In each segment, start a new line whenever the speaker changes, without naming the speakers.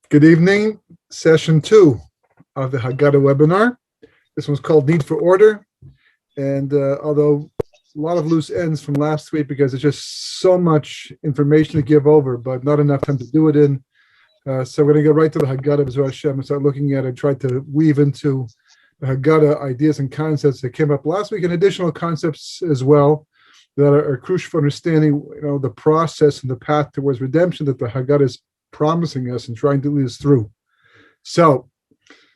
Good evening, session 2 of the Haggadah webinar. This one's called Need for Order. And although a lot of loose ends from last week because there's just so much information to give over, but not enough time to do it in. So we're going to go right to the Haggadah of Hashem and start looking at it and try to weave into the Haggadah ideas and concepts that came up last week and additional concepts as well that are crucial for understanding, the process and the path towards redemption that the Haggadah is promising us and trying to lead us through. So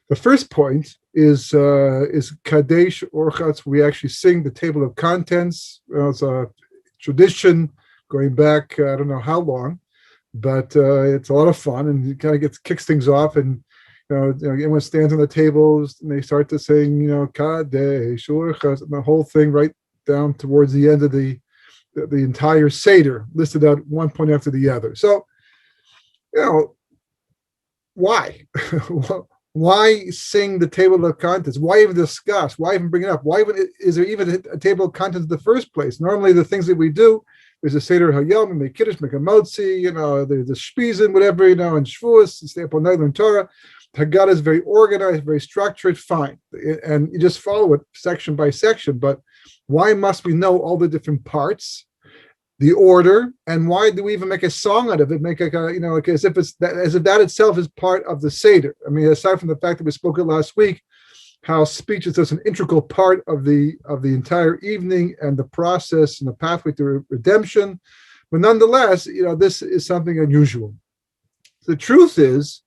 the first point is Kadesh Orchatz. We actually sing the table of contents. It's a tradition going back, I don't know how long, but it's a lot of fun and it kind of kicks things off. And everyone stands on the tables and they start to sing, Kadesh Orchatz, and the whole thing right down towards the end of the entire Seder, listed out one point after the other. So, why? Why sing the table of contents? Why even discuss? Why even bring it up? Why even is there even a table of contents in the first place? Normally, the things that we do, there's a Seder Hayom, make kiddush, make a motzi, there's a shpizin, whatever, and Shavuos, stay up all night in Torah. Haggadah is very organized, very structured, fine, and you just follow it section by section. But why must we know all the different parts? The order, and why do we even make a song out of it? Make as if that itself is part of the Seder. I mean, aside from the fact that we spoke it last week, how speech is just an integral part of the entire evening and the process and the pathway to redemption. But nonetheless, this is something unusual. The truth is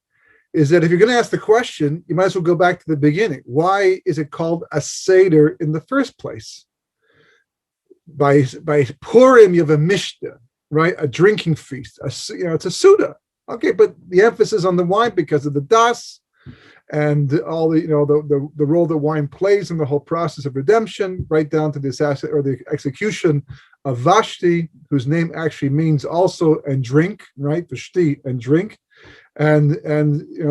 that if you're going to ask the question, you might as well go back to the beginning. Why is it called a Seder in the first place? By Purim, you have a Mishnah, right? A drinking feast. It's a Suda. Okay, but the emphasis on the wine because of the das and all the role that wine plays in the whole process of redemption, right down to the assassin or the execution of Vashti, whose name actually means also and drink, right? Vashti and drink, and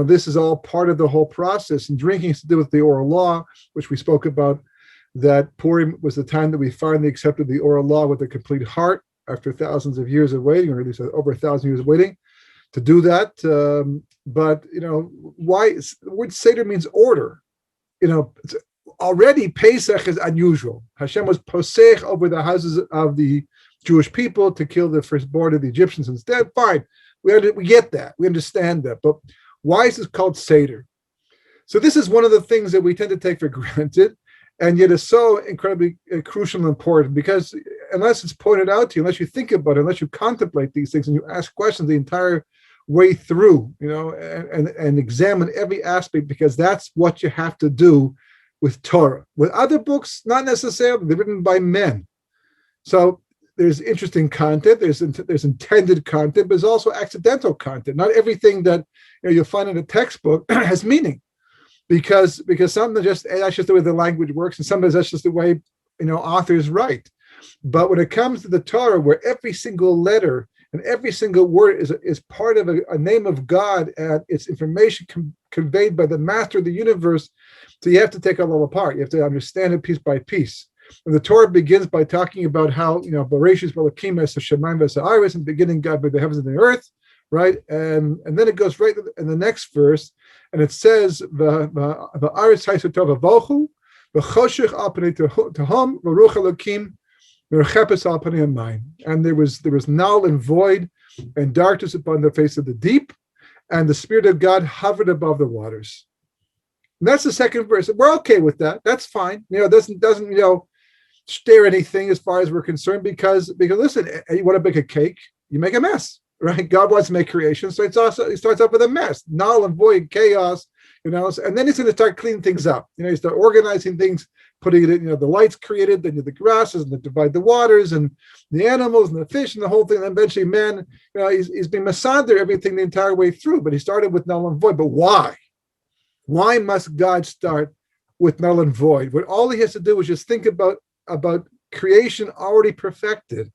this is all part of the whole process. And drinking has to do with the oral law, which we spoke about. That Purim was the time that we finally accepted the oral law with a complete heart after thousands of years of waiting, or at least over 1,000 years of waiting to do that. But why? The word Seder means order. It's already Pesach is unusual. Hashem was posech over the houses of the Jewish people to kill the firstborn of the Egyptians instead. Fine, we get that. We understand that. But why is this called Seder? So this is one of the things that we tend to take for granted. And yet is so incredibly crucial and important because unless it's pointed out to you, unless you think about it, unless you contemplate these things and you ask questions the entire way through, and examine every aspect, because that's what you have to do with Torah. With other books, not necessarily. They're written by men. So there's interesting content, there's intended content, but there's also accidental content. Not everything that you'll find in a textbook has meaning. Because sometimes that's just the way the language works, and sometimes that's just the way authors write. But when it comes to the Torah, where every single letter and every single word is part of a name of God and it's information conveyed by the Master of the universe, so you have to take it all apart. You have to understand it piece by piece. And the Torah begins by talking about how Bereshis Balakim es Hashemayim v'Ha'aretz, in the beginning God made the heavens and the earth. Right, and then it goes right in the next verse, and it says, "V'aretz ha'isotov avochu, v'choshech al panei tehom, v'ruach Elokim v'chepes al panei hamayim." And there was null and void, and darkness upon the face of the deep, and the Spirit of God hovered above the waters. And that's the second verse. We're okay with that. That's fine. Doesn't stare anything as far as we're concerned because listen, you want to bake a cake, you make a mess. Right, God wants to make creation, so it starts off with a mess, null and void, chaos, and then he's going to start cleaning things up. You start organizing things, putting it in. The lights created, then the grasses, and then divide the waters, and the animals, and the fish, and the whole thing. And eventually, man, he's been masader everything the entire way through. But he started with null and void. But why? Why must God start with null and void? When all he has to do is just think about creation already perfected.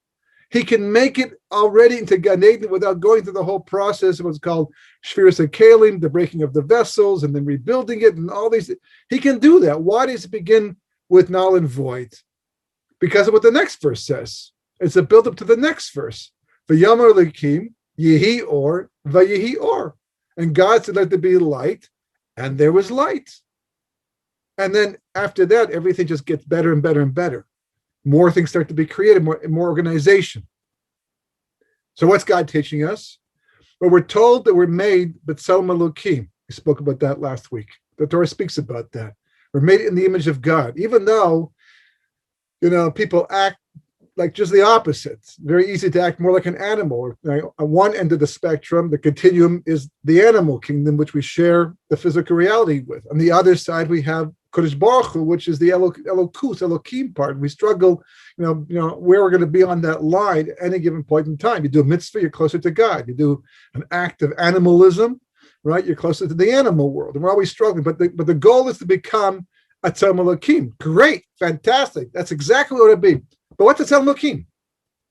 He can make it already into Gan Eden without going through the whole process of what's called Shviras HaKelim, the breaking of the vessels, and then rebuilding it, and all these. He can do that. Why does it begin with null and void? Because of what the next verse says. It's a build-up to the next verse. V'yamar Elokim, Yehi or, Vayehi or. And God said, let there be light, and there was light. And then after that, everything just gets better and better and better. More things start to be created, more organization. So what's God teaching us? Well, we're told that we're made b'tselem Elokim. We spoke about that last week. The Torah speaks about that. We're made in the image of God, even though, people act like just the opposite. It's very easy to act more like an animal. On one end of the spectrum, the continuum is the animal kingdom, which we share the physical reality with. On the other side, we have Kodesh Baruch Hu, which is the Elokim part. We struggle, where we're going to be on that line at any given point in time. You do a mitzvah, you're closer to God. You do an act of animalism, right? You're closer to the animal world. And we're always struggling. But the goal is to become a Tzelem Elokim. Great, fantastic. That's exactly what it'd be. But what's a Tzelem Elokim?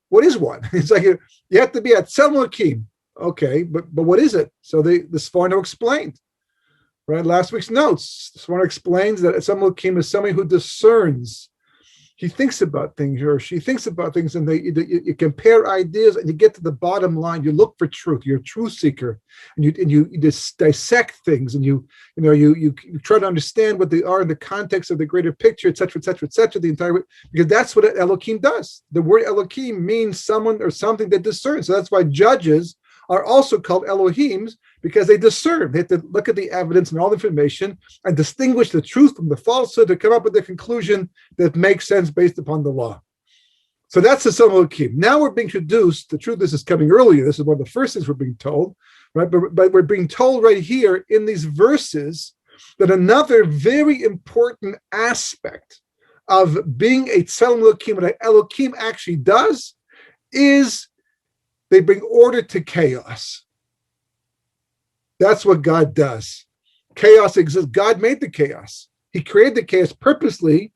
What is one? It's like you have to be a Tzelem Elokim. Okay, but what is it? So the Sforno explained. Right, last week's notes, Sforno explains that Tzelem Elokim is somebody who discerns. He thinks about things, or she thinks about things, and you compare ideas, and you get to the bottom line. You look for truth. You're a truth seeker, and you just dissect things, and you try to understand what they are in the context of the greater picture, et cetera, et cetera, et cetera. The entire, because that's what Elokim does. The word Elokim means someone or something that discerns. So that's why judges are also called Elohims, because they discern. They have to look at the evidence and all the information and distinguish the truth from the falsehood to come up with the conclusion that makes sense based upon the law. So that's the Tzelem Elokim. Now we're being introduced. The truth, this is coming earlier. This is one of the first things we're being told, right? But we're being told right here in these verses that another very important aspect of being a Tzelem Elokim, what Elokim actually does, is they bring order to chaos. That's what God does. Chaos exists. God made the chaos. He created the chaos purposely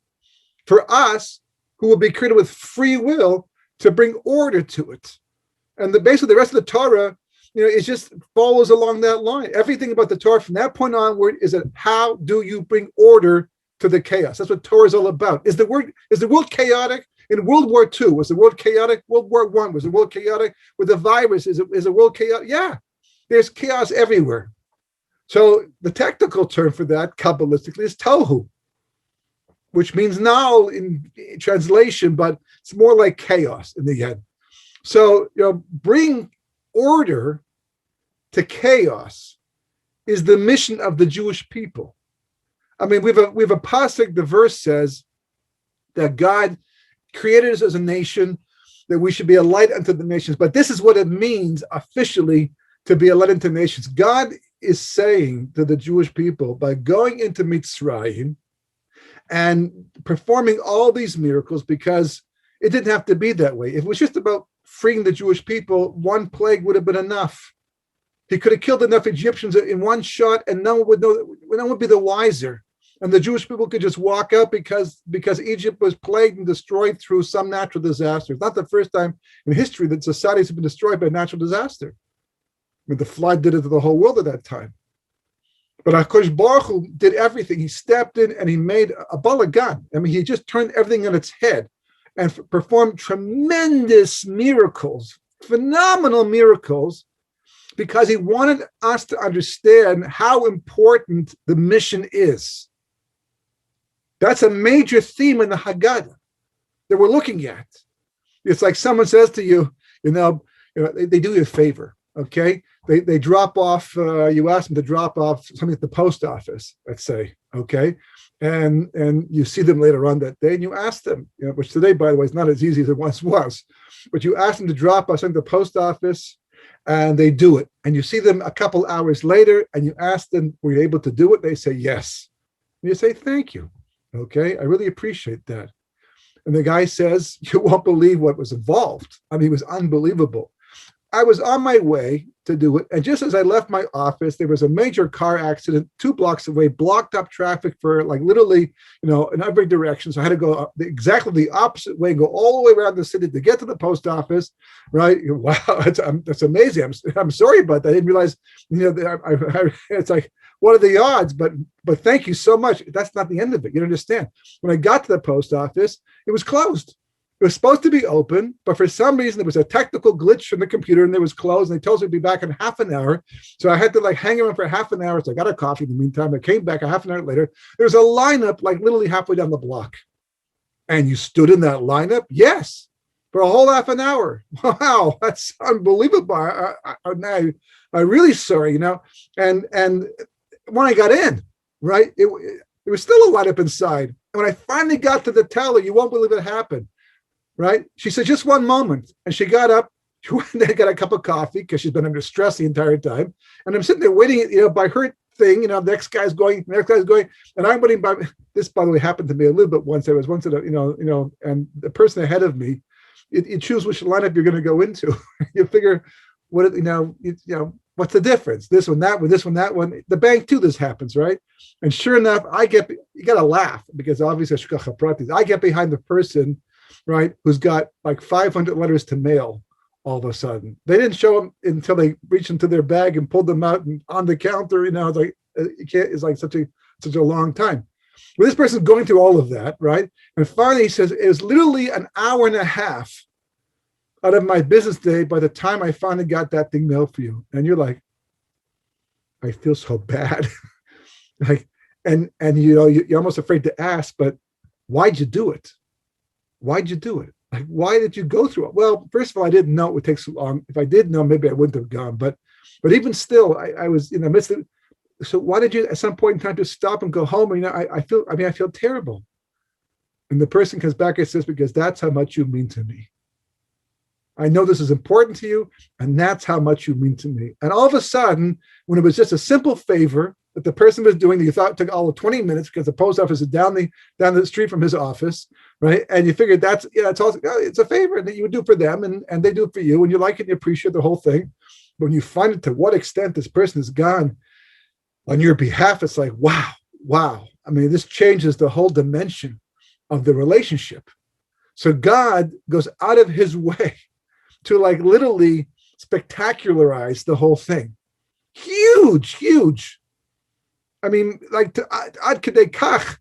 for us, who will be created with free will, to bring order to it. And basically the rest of the Torah, it just follows along that line. Everything about the Torah from that point onward is that how do you bring order to the chaos? That's what Torah is all about. Is the world chaotic? In World War II, was the world chaotic? World War I, was the world chaotic? With the virus, is the world chaotic? Yeah, there's chaos everywhere. So the technical term for that, Kabbalistically, is tohu, which means null in translation, but it's more like chaos in the end. So, bring order to chaos is the mission of the Jewish people. I mean, we have a pasuk. The verse says that God created us as a nation, that we should be a light unto the nations. But this is what it means officially to be a light unto nations. God is saying to the Jewish people, by going into Mitzrayim and performing all these miracles, because it didn't have to be that way. If it was just about freeing the Jewish people, one plague would have been enough. He could have killed enough Egyptians in one shot, and no one would know. No one would be the wiser. And the Jewish people could just walk out because Egypt was plagued and destroyed through some natural disaster. It's not the first time in history that societies have been destroyed by natural disaster. I mean, the flood did it to the whole world at that time. But HaKadosh Baruch Hu did everything. He stepped in and he made a balagan. I mean, he just turned everything on its head and performed tremendous miracles, phenomenal miracles, because he wanted us to understand how important the mission is. That's a major theme in the Haggadah that we're looking at. It's like someone says to you, they do you a favor, okay? They drop off, you ask them to drop off something at the post office, let's say, okay? And you see them later on that day and you ask them, which today, by the way, is not as easy as it once was, but you ask them to drop off something at the post office and they do it. And you see them a couple hours later and you ask them, were you able to do it? They say, yes. And you say, thank you. Okay, I really appreciate that. And the guy says, you won't believe what was involved. I mean, it was unbelievable. I was on my way to do it. And just as I left my office, there was a major car accident 2 blocks away, blocked up traffic for like literally, in every direction. So I had to go exactly the opposite way, go all the way around the city to get to the post office, right? Wow, that's amazing. I'm sorry about that. I didn't realize, it's like, what are the odds? But thank you so much. That's not the end of it. You don't understand. When I got to the post office, it was closed. It was supposed to be open, but for some reason there was a technical glitch from the computer and it was closed. And they told us we'd be back in half an hour. So I had to like hang around for half an hour. So I got a coffee in the meantime. I came back a half an hour later. There was a lineup like literally halfway down the block. And you stood in that lineup? Yes, for a whole half an hour. Wow, that's unbelievable. I'm really sorry, And when I got in, right, it was still a lineup inside. And when I finally got to the teller, you won't believe it happened. Right? She said, just one moment. And she got up, she went and got a cup of coffee because she's been under stress the entire time. And I'm sitting there waiting, by her thing, the next guy's going, and I'm waiting by this, by the way, happened to me a little bit once. I was once at and the person ahead of me, you choose which lineup you're going to go into. You figure what's the difference? This one, that one, this one, that one. The bank too, this happens, right? And sure enough, you got to laugh because obviously I get behind the person, right, who's got like 500 letters to mail all of a sudden. They didn't show them until they reached into their bag and pulled them out and on the counter, it's like such a long time. Well, this person's going through all of that, right? And finally he says, it was literally an hour and a half out of my business day by the time I finally got that thing mailed for you. And you're like, I feel so bad. and you're almost afraid to ask, but why'd you do it? Why'd you do it? Like, why did you go through it? Well, first of all, I didn't know it would take so long. If I did know, maybe I wouldn't have gone. But even still, I was in the midst of it. So why did you at some point in time just stop and go home? And I feel terrible. And the person comes back and says, because that's how much you mean to me. I know this is important to you, and that's how much you mean to me. And all of a sudden, when it was just a simple favor that the person was doing that you thought took all of 20 minutes because the post office is down the street from his office, right? And you figured it's a favor that you would do for them and they do it for you, and you like it and you appreciate the whole thing. But when you find it to what extent this person has gone on your behalf, it's like, wow. I mean, this changes the whole dimension of the relationship. So God goes out of his way to like literally spectacularize the whole thing. Huge. I mean, like ad kedei kach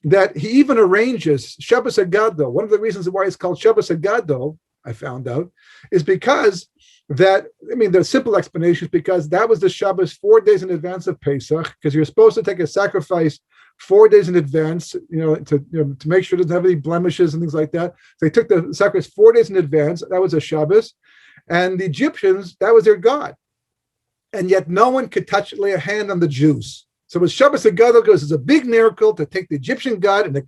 that he even arranges Shabbos Haggadah. One of the reasons why it's called Shabbos Haggadah, I found out, is because the simple explanation is because that was the Shabbos 4 days in advance of Pesach, because you're supposed to take a sacrifice 4 days in advance, to make sure it doesn't have any blemishes and things like that. So they took the sacrifice 4 days in advance. That was a Shabbos. And the Egyptians, that was their God. And yet no one could lay a hand on the Jews. So with Shabbos Haggadah goes, it's a big miracle to take the Egyptian God in a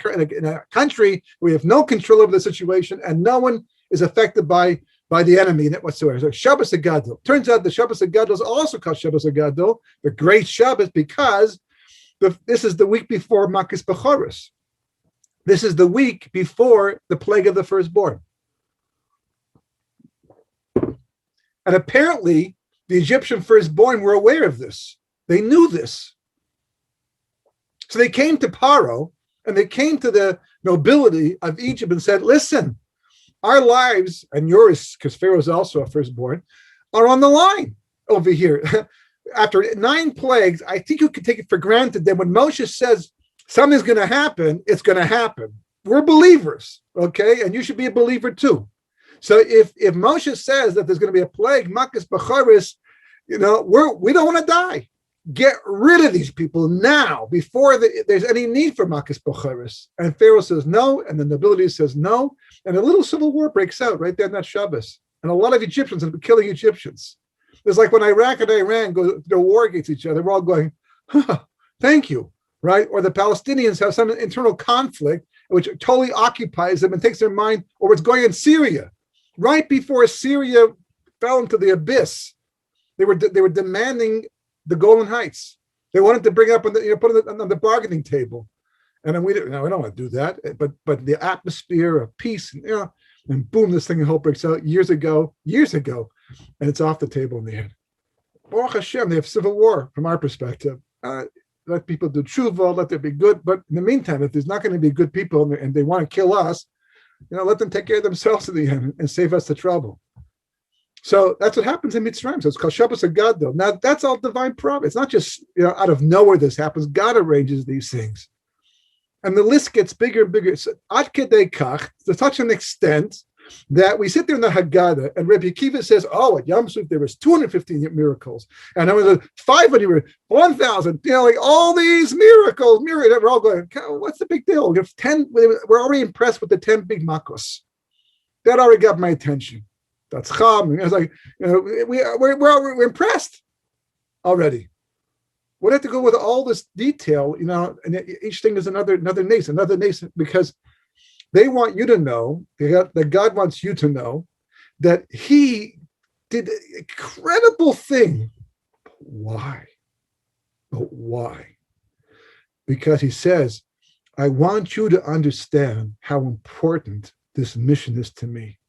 country where we have no control over the situation and no one is affected by the enemy whatsoever. So Shabbos Haggadah. Turns out the Shabbos Haggadah is also called Shabbos Haggadah, the great Shabbos, because this is the week before Makis Bechoros. This is the week before the plague of the firstborn. And apparently the Egyptian firstborn were aware of this. They knew this. So they came to Paro and they came to the nobility of Egypt and said, listen, our lives and yours, because Pharaoh is also a firstborn, are on the line over here. After 9 plagues, I think you can take it for granted that when Moshe says something's going to happen, it's going to happen. We're believers, okay? And you should be a believer too. So if Moshe says that there's going to be a plague, Makis Bechoros, we don't want to die. Get rid of these people now before there's any need for Makis Bechoros. And Pharaoh says no, and the nobility says no, and a little civil war breaks out right there in that Shabbos. And a lot of Egyptians have been killing Egyptians. It's like when Iraq and Iran go to war against each other, we're all going, thank you, right? Or the Palestinians have some internal conflict which totally occupies them and takes their mind, or what's going in Syria. Right before Syria fell into the abyss, they were demanding the Golan Heights. They wanted to bring up put it on the bargaining table, and then we don't want to do that. But the atmosphere of peace and boom, this thing in hope breaks out years ago, and it's off the table in the end. Baruch Hashem, they have civil war from our perspective. Let people do tshuva, let there be good. But in the meantime, if there's not going to be good people and they want to kill us, let them take care of themselves in the end and save us the trouble. So that's what happens in Mitzrayim. So it's called Shabbos Haggadah. Now that's all divine providence. It's not just out of nowhere this happens. God arranges these things. And the list gets bigger and bigger. So, ad kedei kach, to such an extent that we sit there in the Haggadah, and Rabbi Akiva says, "Oh, at Yom Suf there was 215 miracles, and there was 500, 1,000. Like all these miracles. We're all going, what's the big deal? We have 10. We're already impressed with the 10 big makos. That already got my attention. That's cham. I was like, we're impressed already. We'd have to go with all this detail, and each thing is another nation, because they want you to know, that God wants you to know that he did an incredible thing. Why? But why? Because he says, I want you to understand how important this mission is to me.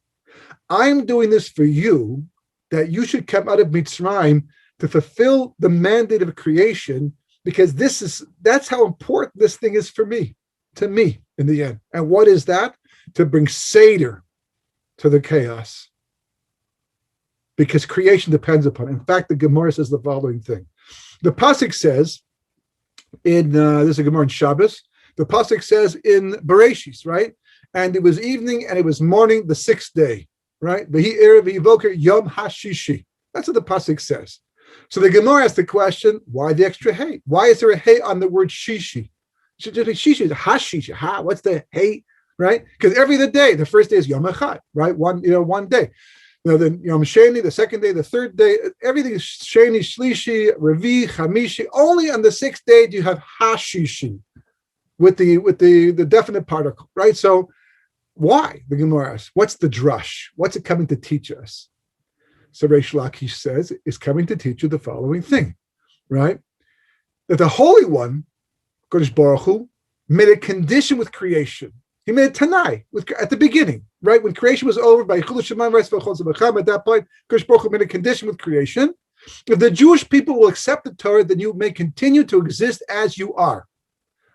I'm doing this for you, that you should come out of Mitzrayim to fulfill the mandate of creation, because that's how important this thing is for me, to me in the end. And what is that? To bring Seder to the chaos. Because creation depends upon it. In fact, the Gemara says the following thing. The Pasuk says, there's a Gemara in Shabbos, the Pasuk says in Bereshis, right? And it was evening and it was morning, the 6th day, right? V'hi erev v'hi boker yom hashishi. That's what the Pasuk says. So the Gemara asks the question, why the extra hey? Why is there a hey on the word shishi? Shishi is hashishi. What's the hey, right? Because every other day, the first day is yom echad, right? One day. Then yom sheni, the second day, the third day, everything is sheni, shlishi, revi, chamishi. Only on the 6th day do you have hashishi with the definite particle, right? So why? The Gemara asks, what's the drush? What's it coming to teach us? So Reish Lakish says, it's coming to teach you the following thing, right? That the Holy One, Kodesh Baruch Hu, made a condition with creation. He made a Tanai at the beginning, right? When creation was over, by at that point, Kodesh Baruch Hu made a condition with creation. If the Jewish people will accept the Torah, then you may continue to exist as you are.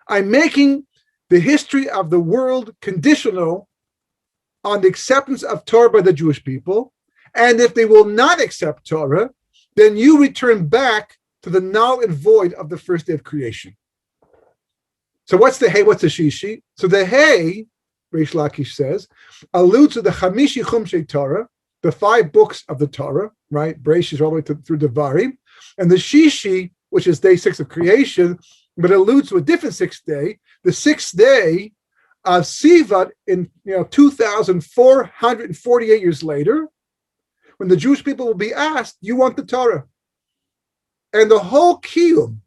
I'm making the history of the world conditional on the acceptance of Torah by the Jewish people. And if they will not accept Torah, then you return back to the null and void of the first day of creation. So what's the hey? What's the shishi? So the hey, Reish Lakish says, alludes to the Chamishi Chumshei Torah, the 5 books of the Torah, right? Bereshis all the way through Devarim, and the shishi, which is day 6 of creation, but it alludes to a different 6th day, the 6th day of Sivat in 2,448 years later, when the Jewish people will be asked, you want the Torah? And the whole kiyum,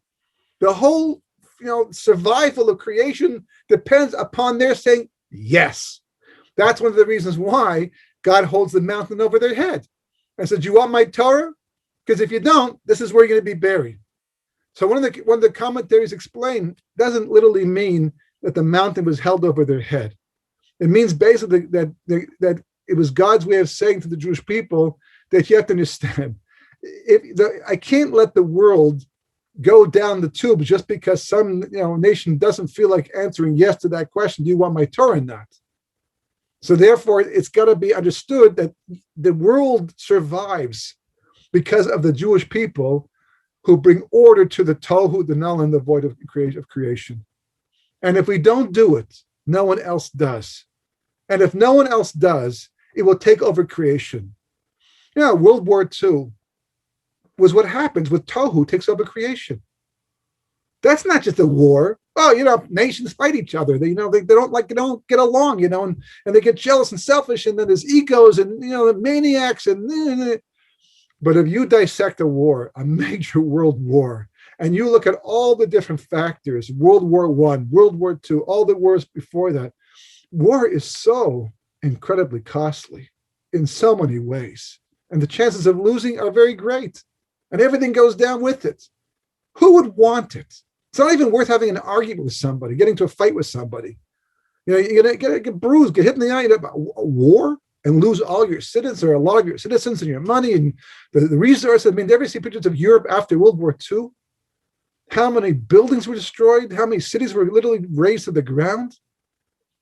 the whole survival of creation depends upon their saying yes. That's one of the reasons why God holds the mountain over their head and says, you want my Torah? Because if you don't, this is where you're going to be buried. So one of the commentaries explain doesn't literally mean that the mountain was held over their head. It means basically that it was God's way of saying to the Jewish people that you have to understand, I can't let the world go down the tube just because some nation doesn't feel like answering yes to that question, do you want my Torah or not? So therefore, it's got to be understood that the world survives because of the Jewish people who bring order to the tohu, the null and the void of creation. And if we don't do it, no one else does. And if no one else does, it will take over creation. World War II was what happens with tohu takes over creation. That's not just a war. Oh, nations fight each other. They don't get along, and they get jealous and selfish, and then there's egos and maniacs and. But if you dissect a war, a major world war, and you look at all the different factors, World War I, World War II, all the wars before that, war is so incredibly costly in so many ways. And the chances of losing are very great. And everything goes down with it. Who would want it? It's not even worth having an argument with somebody, getting into a fight with somebody. You're going to get bruised, get hit in the eye, a war, and lose all your citizens or a lot of your citizens and your money and the resources. I mean, did you ever see pictures of Europe after World War II? How many buildings were destroyed? How many cities were literally razed to the ground?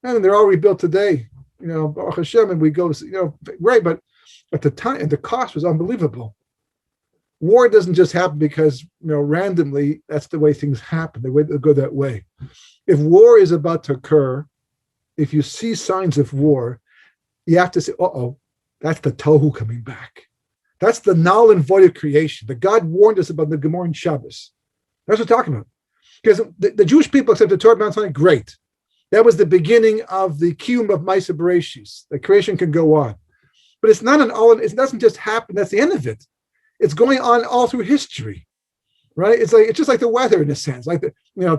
And they're all rebuilt today. Baruch Hashem, and we go to, right, but at the time, the cost was unbelievable. War doesn't just happen because, randomly, that's the way things happen. They go that way. If war is about to occur, if you see signs of war, you have to say, that's the tohu coming back. That's the null and void of creation that God warned us about the Gemara and Shabbos. That's what we're talking about. Because the Jewish people accept the Torah Mount Sinai, great. That was the beginning of the kiyum of Maaseh Bereshis. The creation can go on. But it's not it doesn't just happen, that's the end of it. It's going on all through history, right? It's just like the weather in a sense. Like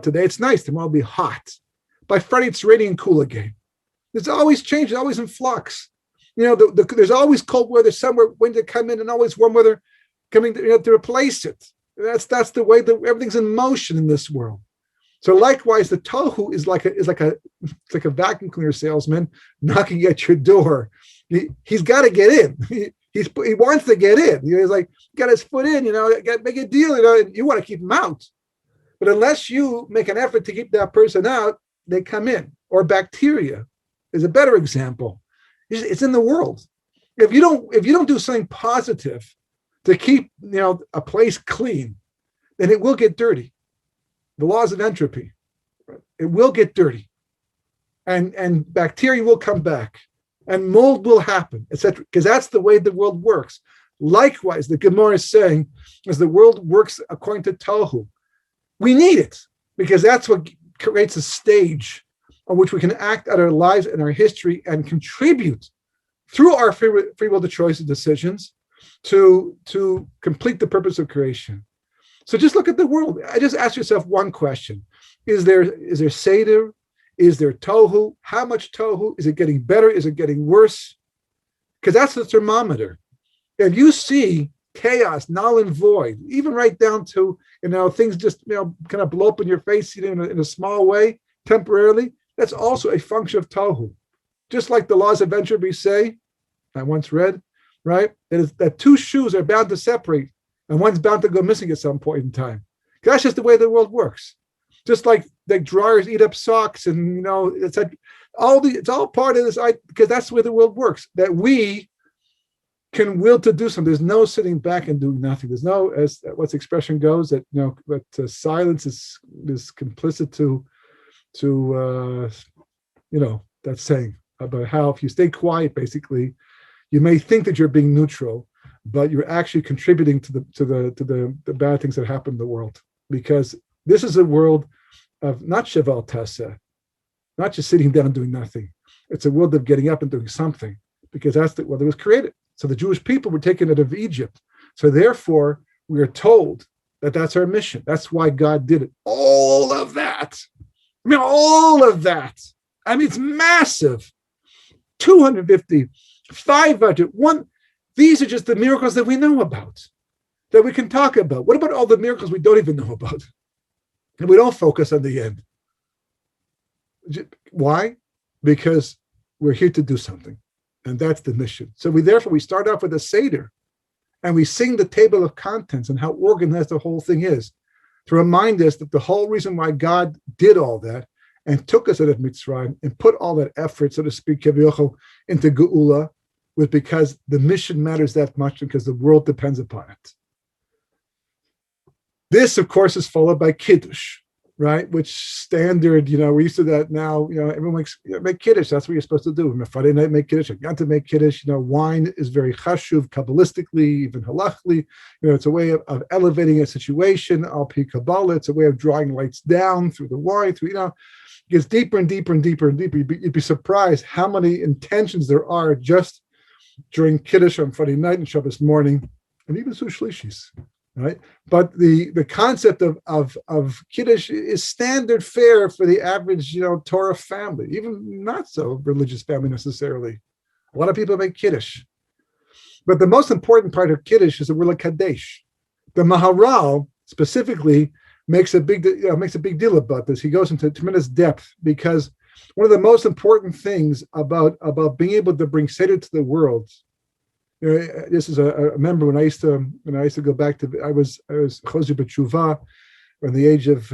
today it's nice, tomorrow it'll be hot. By Friday it's raining and cool again. There's always change, it's always in flux. There's always cold weather somewhere, wind to come in, and always warm weather coming to replace it. That's the way that everything's in motion in this world. So likewise, the tohu is like a vacuum cleaner salesman knocking at your door. He's got to get in. He wants to get in. He's like got his foot in. Got to make a deal. And you want to keep him out, but unless you make an effort to keep that person out, they come in. Or bacteria is a better example. It's in the world. If you don't do something positive to keep a place clean, then it will get dirty. The laws of entropy, right? It will get dirty, and bacteria will come back, and mold will happen, etc. Because that's the way the world works. Likewise, the Gemara is saying, as the world works according to Tohu, we need it because that's what creates a stage on which we can act out our lives and our history and contribute through our free will to choice and decisions to complete the purpose of creation. So just look at the world. I just ask yourself one question. Is there Seder? Is there Tohu? How much Tohu? Is it getting better? Is it getting worse? Because that's the thermometer. If you see chaos, null and void, even right down to, things just, kind of blow up in your face in a small way, temporarily, that's also a function of Tohu. Just like the laws of entropy say, I once read, right, that two shoes are bound to separate and one's bound to go missing at some point in time. That's just the way the world works. Just like dryers eat up socks, and it's all part of this, because that's the way the world works. That we can will to do something. There's no sitting back and doing nothing. There's no, as what's the expression goes, that silence is complicit to that saying about how if you stay quiet, basically, you may think that you're being neutral, but you're actually contributing to the bad things that happen in the world. Because this is a world of not sheval tasa, not just sitting down and doing nothing. It's a world of getting up and doing something, because that's the world that was created. So the Jewish people were taken out of Egypt. So therefore, we are told that that's our mission. That's why God did it. All of that. All of that. It's massive. 250, 500, 1. These are just the miracles that we know about, that we can talk about. What about all the miracles we don't even know about? And we don't focus on the end. Why? Because we're here to do something. And that's the mission. So we start off with a Seder, and we sing the table of contents and how organized the whole thing is, to remind us that the whole reason why God did all that and took us out of Mitzrayim and put all that effort, so to speak, into Geula, was because the mission matters that much, because the world depends upon it. This, of course, is followed by kiddush, right? Which standard, we're used to that now. Everyone make kiddush. That's what you're supposed to do. On a Friday night, make kiddush. You got to make kiddush. Wine is very chashuv, kabbalistically, even halachically. It's a way of elevating a situation. Al pi Kabbalah, it's a way of drawing lights down through the wine. It gets deeper and deeper and deeper and deeper. You'd be surprised how many intentions there are just during kiddush on Friday night and Shabbos morning, and even Shlishis. Right, but the concept of kiddush is standard fare for the average Torah family, even not so religious family necessarily. A lot of people make kiddush, but the most important part of kiddush is the word kadesh. The Maharal specifically makes a big deal about this. He goes into tremendous depth, because one of the most important things about being able to bring Seder to the world. This is I remember when I used to go back to, I was Choser B'Tshuva from the age of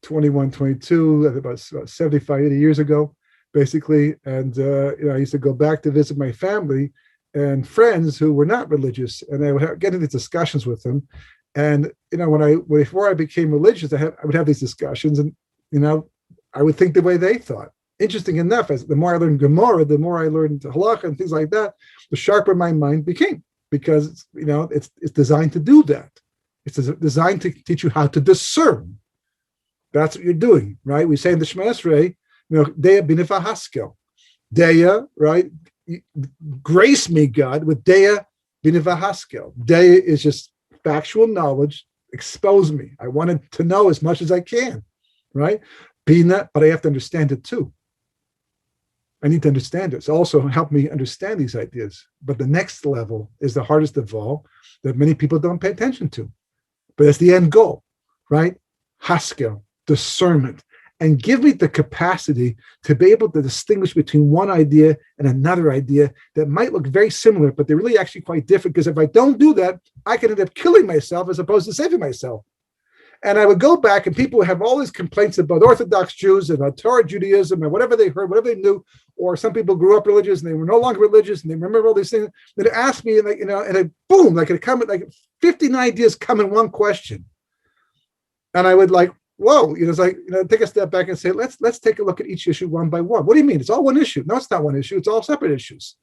21, 22, about 75, 80 years ago, basically, and I used to go back to visit my family, and friends who were not religious, and I would get into these discussions with them. And before I became religious, I would have these discussions, and I would think the way they thought. Interesting enough, as the more I learned Gemara, the more I learned Halacha and things like that, the sharper my mind became, because it's designed to do that. It's designed to teach you how to discern. That's what you're doing, right? We say in the Shema Esrei, Dea b'nifah haskel. Dea, right? Grace me, God, with Dea b'nifah haskel. Dea is just factual knowledge. Expose me. I wanted to know as much as I can, right? Bina, but I have to understand it too. I need to understand it. So also help me understand these ideas. But the next level is the hardest of all, that many people don't pay attention to. But it's the end goal, right? Haskel, discernment. And give me the capacity to be able to distinguish between one idea and another idea that might look very similar, but they're really actually quite different. Because if I don't do that, I can end up killing myself as opposed to saving myself. And I would go back, and people would have all these complaints about Orthodox Jews and about Torah Judaism and whatever they heard, whatever they knew, or some people grew up religious and they were no longer religious and they remember all these things. They'd ask me, and boom, like it come, like 15 ideas come in one question. And I would whoa, it's take a step back and say, let's take a look at each issue one by one. What do you mean? It's all one issue. No, it's not one issue. It's all separate issues.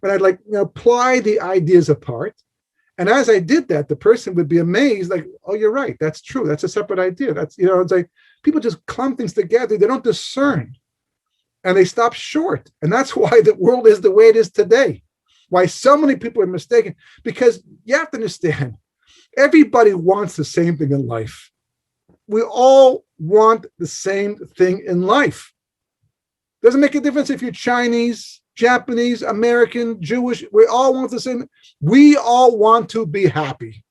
And I'd apply the ideas apart. And as I did that, the person would be amazed, oh, you're right. That's true. That's a separate idea. That's, it's like people just clump things together. They don't discern, and they stop short. And that's why the world is the way it is today. Why so many people are mistaken, because you have to understand, everybody wants the same thing in life. We all want the same thing in life. Doesn't make a difference if you're Chinese, Japanese, American, Jewish. We all want the same. We all want to be happy.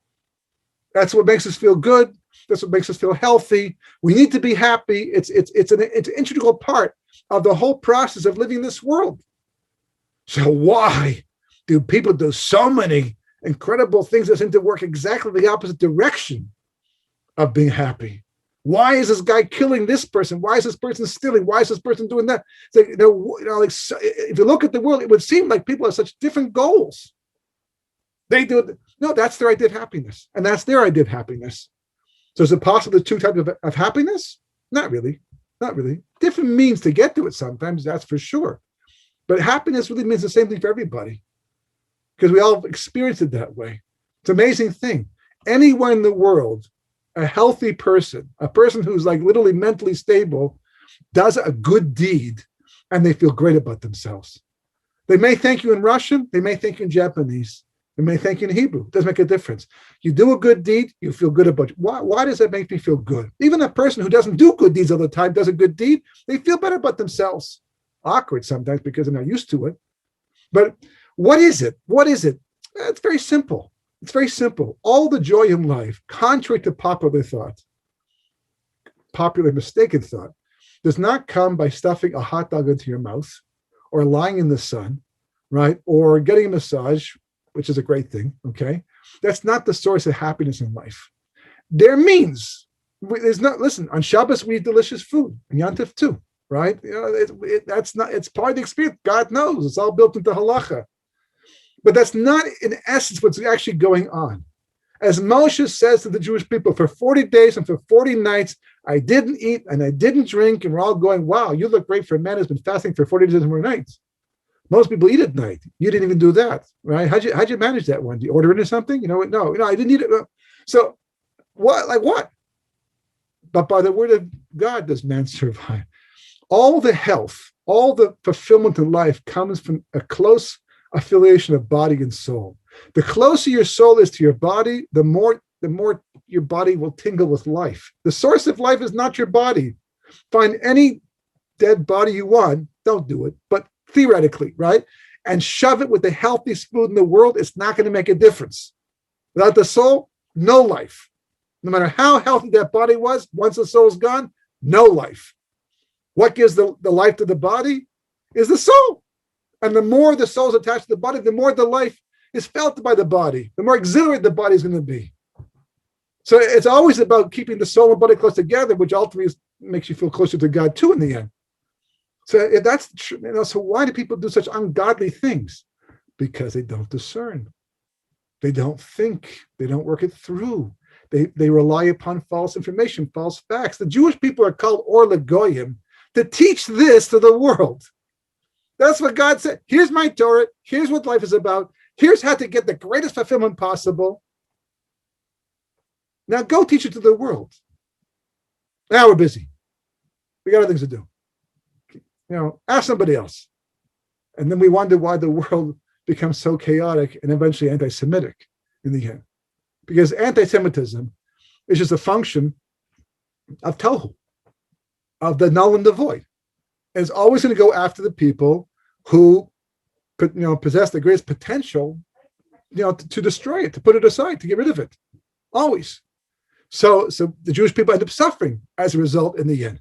That's what makes us feel good. That's what makes us feel healthy. We need to be happy. It's an integral part of the whole process of living this world. So why do people do so many incredible things that seem to work exactly the opposite direction of being happy? Why is this guy killing this person? Why is this person stealing? Why is this person doing that? It's if you look at the world, it would seem like people have such different goals. They do it. No, that's their idea of happiness, and that's their idea of happiness. So is it possible the two types of happiness? Not really. Not really. Different means to get to it sometimes, that's for sure. But happiness really means the same thing for everybody, because we all experience it that way. It's an amazing thing. Anyone in the world, a healthy person, a person who's literally mentally stable, does a good deed, and they feel great about themselves. They may thank you in Russian, they may thank you in Japanese, they may thank you in Hebrew. It doesn't make a difference. You do a good deed, you feel good about it. Why does that make me feel good? Even a person who doesn't do good deeds all the time does a good deed, they feel better about themselves. Awkward sometimes because they're not used to it. But what is it? What is it? It's very simple. It's very simple. All the joy in life, contrary to popular thought, popular mistaken thought, does not come by stuffing a hot dog into your mouth or lying in the sun, right? Or getting a massage, which is a great thing, okay? That's not the source of happiness in life. There means, there's not, listen, on Shabbos we eat delicious food, and Yantif too, right? That's not, it's part of the experience. God knows, it's all built into halacha. But that's not, in essence, what's actually going on. As Moshe says to the Jewish people, for 40 days and for 40 nights, I didn't eat and I didn't drink, and we're all going, wow, you look great for a man who's been fasting for 40 days and 40 nights. Most people eat at night. You didn't even do that, right? How'd you manage that one? Do you order into something? No, I didn't eat it. So what? But by the word of God does man survive. All the health, all the fulfillment in life comes from a close affiliation of body and soul. The closer your soul is to your body, the more your body will tingle with life. The source of life is not your body. Find any dead body you want, don't do it, but theoretically, right? And shove it with the healthiest food in the world, it's not going to make a difference. Without the soul, no life. No matter how healthy that body was, once the soul's gone, no life. What gives the life to the body is the soul. And the more the soul is attached to the body, the more the life is felt by the body, the more exhilarated the body is going to be. So it's always about keeping the soul and body close together, which ultimately makes you feel closer to God too in the end. So that's so why do people do such ungodly things? Because they don't discern. They don't think. They don't work it through. They rely upon false information, false facts. The Jewish people are called Or Legoyim to teach this to the world. That's what God said. Here's my Torah. Here's what life is about. Here's how to get the greatest fulfillment possible. Now go teach it to the world. Now we're busy. We got other things to do. Ask somebody else. And then we wonder why the world becomes so chaotic and eventually anti-Semitic in the end. Because anti-Semitism is just a function of tohu, of the null and the void. And it's always going to go after the people who possess the greatest potential, to destroy it, to put it aside, to get rid of it. Always. So the Jewish people end up suffering as a result in the end.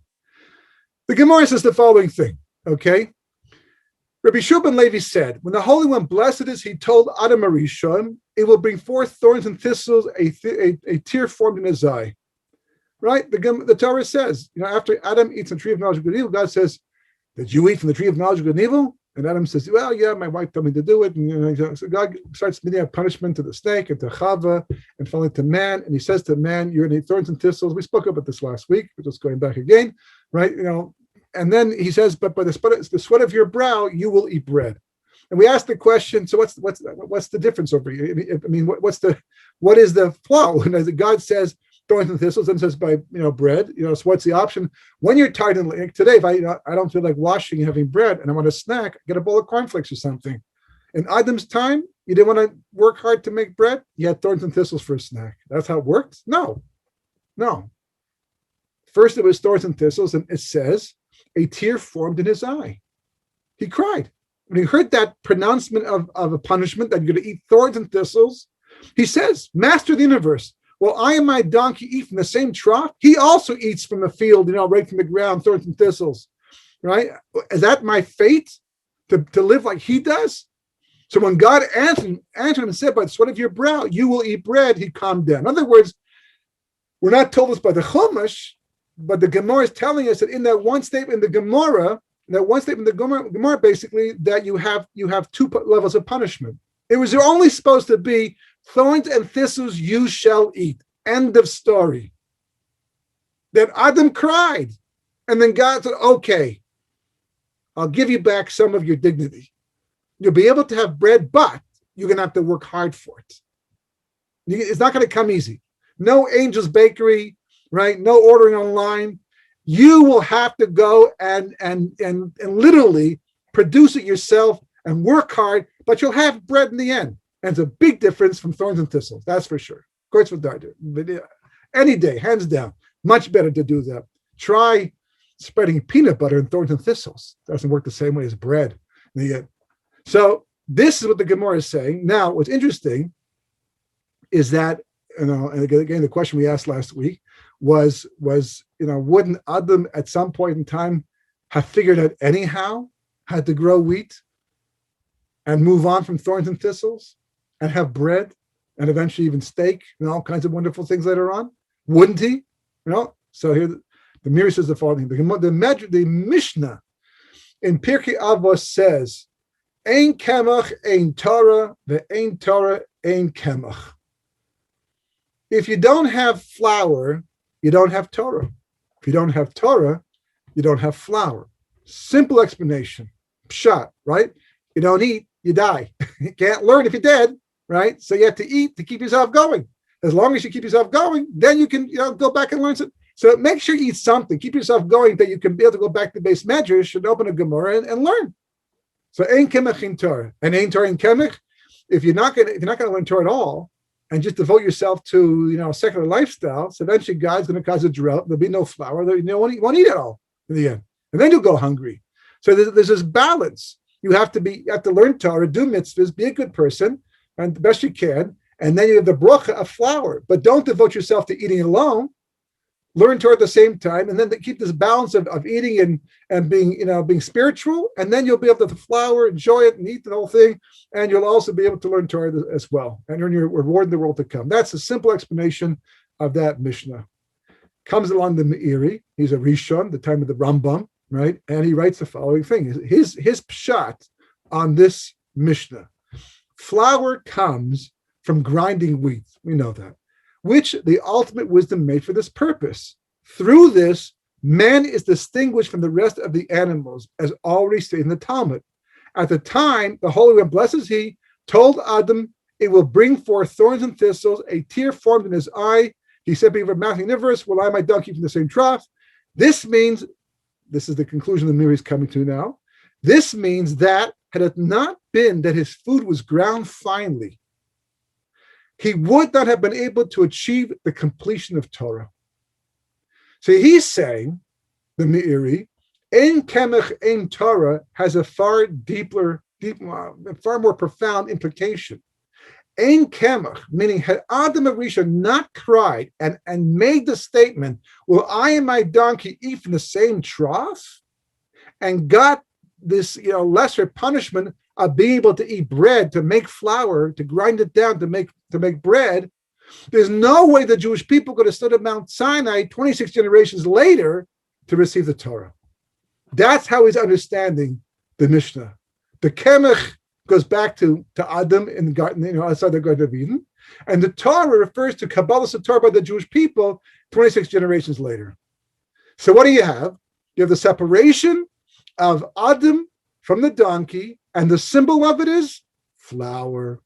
The Gemara says the following thing, okay? Rabbi Shub Levi said, when the Holy One blessed is, he told Adam Arishon, it will bring forth thorns and thistles, a tear formed in his eye. Right? The Torah says, after Adam eats the tree of knowledge of good and evil, God says, did you eat from the tree of knowledge of good and evil? And Adam says, well, yeah, my wife told me to do it. And so God starts meting out punishment to the snake and to Chava and finally to man. And he says to man, you're going to eat thorns and thistles. We spoke about this last week. We're just going back again, right? And then he says, but by the sweat of your brow, you will eat bread. And we asked the question, so what's the difference over here? I mean, what is the flow? And as God says, thorns and thistles, and says by bread. So what's the option when you're tired and like today? If I don't feel like washing and having bread, and I want a snack, get a bowl of cornflakes or something. In Adam's time, you didn't want to work hard to make bread. You had thorns and thistles for a snack. That's how it worked. No. First, it was thorns and thistles, and it says a tear formed in his eye. He cried when he heard that pronouncement of a punishment that you're going to eat thorns and thistles. He says, "Master of the universe. Well, I and my donkey eat from the same trough. He also eats from the field, right from the ground, thorns and thistles, right? Is that my fate to live like he does?" So when God answered him and said, by the sweat of your brow, you will eat bread, he calmed down. In other words, we're not told this by the Chumash, but the Gemara is telling us that in that one statement in the Gemara, Gemara basically, that you have two levels of punishment. It was only supposed to be thorns and thistles you shall eat. End of story. Then Adam cried. And then God said, okay, I'll give you back some of your dignity. You'll be able to have bread, but you're going to have to work hard for it. It's not going to come easy. No Angel's Bakery, right? No ordering online. You will have to go and literally produce it yourself and work hard, but you'll have bread in the end. And it's a big difference from thorns and thistles, that's for sure. Of course, what I do. Any day, hands down, much better to do that. Try spreading peanut butter and thorns and thistles. Doesn't work the same way as bread in the end. So this is what the Gemara is saying. Now, what's interesting is that, and again, the question we asked last week was wouldn't Adam at some point in time have figured out anyhow how to grow wheat and move on from thorns and thistles and have bread and eventually even steak and all kinds of wonderful things later on? Wouldn't he? So here the Meiri says the following thing. The Mishnah in Pirkei Avos says, Ein kemach, ein Torah, ve'ein Torah, ein kemach. If you don't have flour, you don't have Torah. If you don't have Torah, you don't have flour. Simple explanation. Pshat, right? You don't eat, you die. You can't learn if you're dead, right? So you have to eat to keep yourself going. As long as you keep yourself going, then you can go back and learn something. So make sure you eat something. Keep yourself going that you can be able to go back to base medrash and open a Gemara and learn. So ein kemach in Torah and ein Torah in kemach. If you're not going to learn Torah at all and just devote yourself to a secular lifestyle, so eventually God's going to cause a drought. There'll be no flour. You won't eat at all in the end, and then you'll go hungry. So there's this balance. You have to learn Torah, do mitzvahs, be a good person, and the best you can, and then you have the bracha of flour. But don't devote yourself to eating alone. Learn Torah at the same time, and then keep this balance of eating and being spiritual, and then you'll be able to flour, enjoy it, and eat the whole thing, and you'll also be able to learn Torah as well, and earn your reward in the world to come. That's a simple explanation of that Mishnah. Comes along the Meiri. He's a Rishon, the time of the Rambam, right? And he writes the following thing. His pshat on this Mishnah. Flour comes from grinding wheat. We know that, which the ultimate wisdom made for this purpose. Through this, man is distinguished from the rest of the animals, as already stated in the Talmud. At the time, the Holy One, blessed is he, told Adam, it will bring forth thorns and thistles, a tear formed in his eye. He said, be of mouth universe, will I my donkey from the same trough? This means, this is the conclusion the Miri is coming to now, this means that had it not been that his food was ground finely, he would not have been able to achieve the completion of Torah. So he's saying, the Meiri, Ein Kemech Ein Torah has a far more profound implication. Ein Kemech, meaning had Adam Arisha not cried and made the statement, will I and my donkey eat from the same trough? And got this lesser punishment of being able to eat bread, to make flour, to grind it down, to make bread. There's no way the Jewish people could have stood at Mount Sinai 26 generations later to receive the Torah. That's how he's understanding the Mishnah. The Kemech goes back to Adam in the garden, outside the Garden of Eden. And the Torah refers to Kabbalah Torah by the Jewish people 26 generations later. So what do you have? You have the separation of Adam from the donkey, and the symbol of it is flour.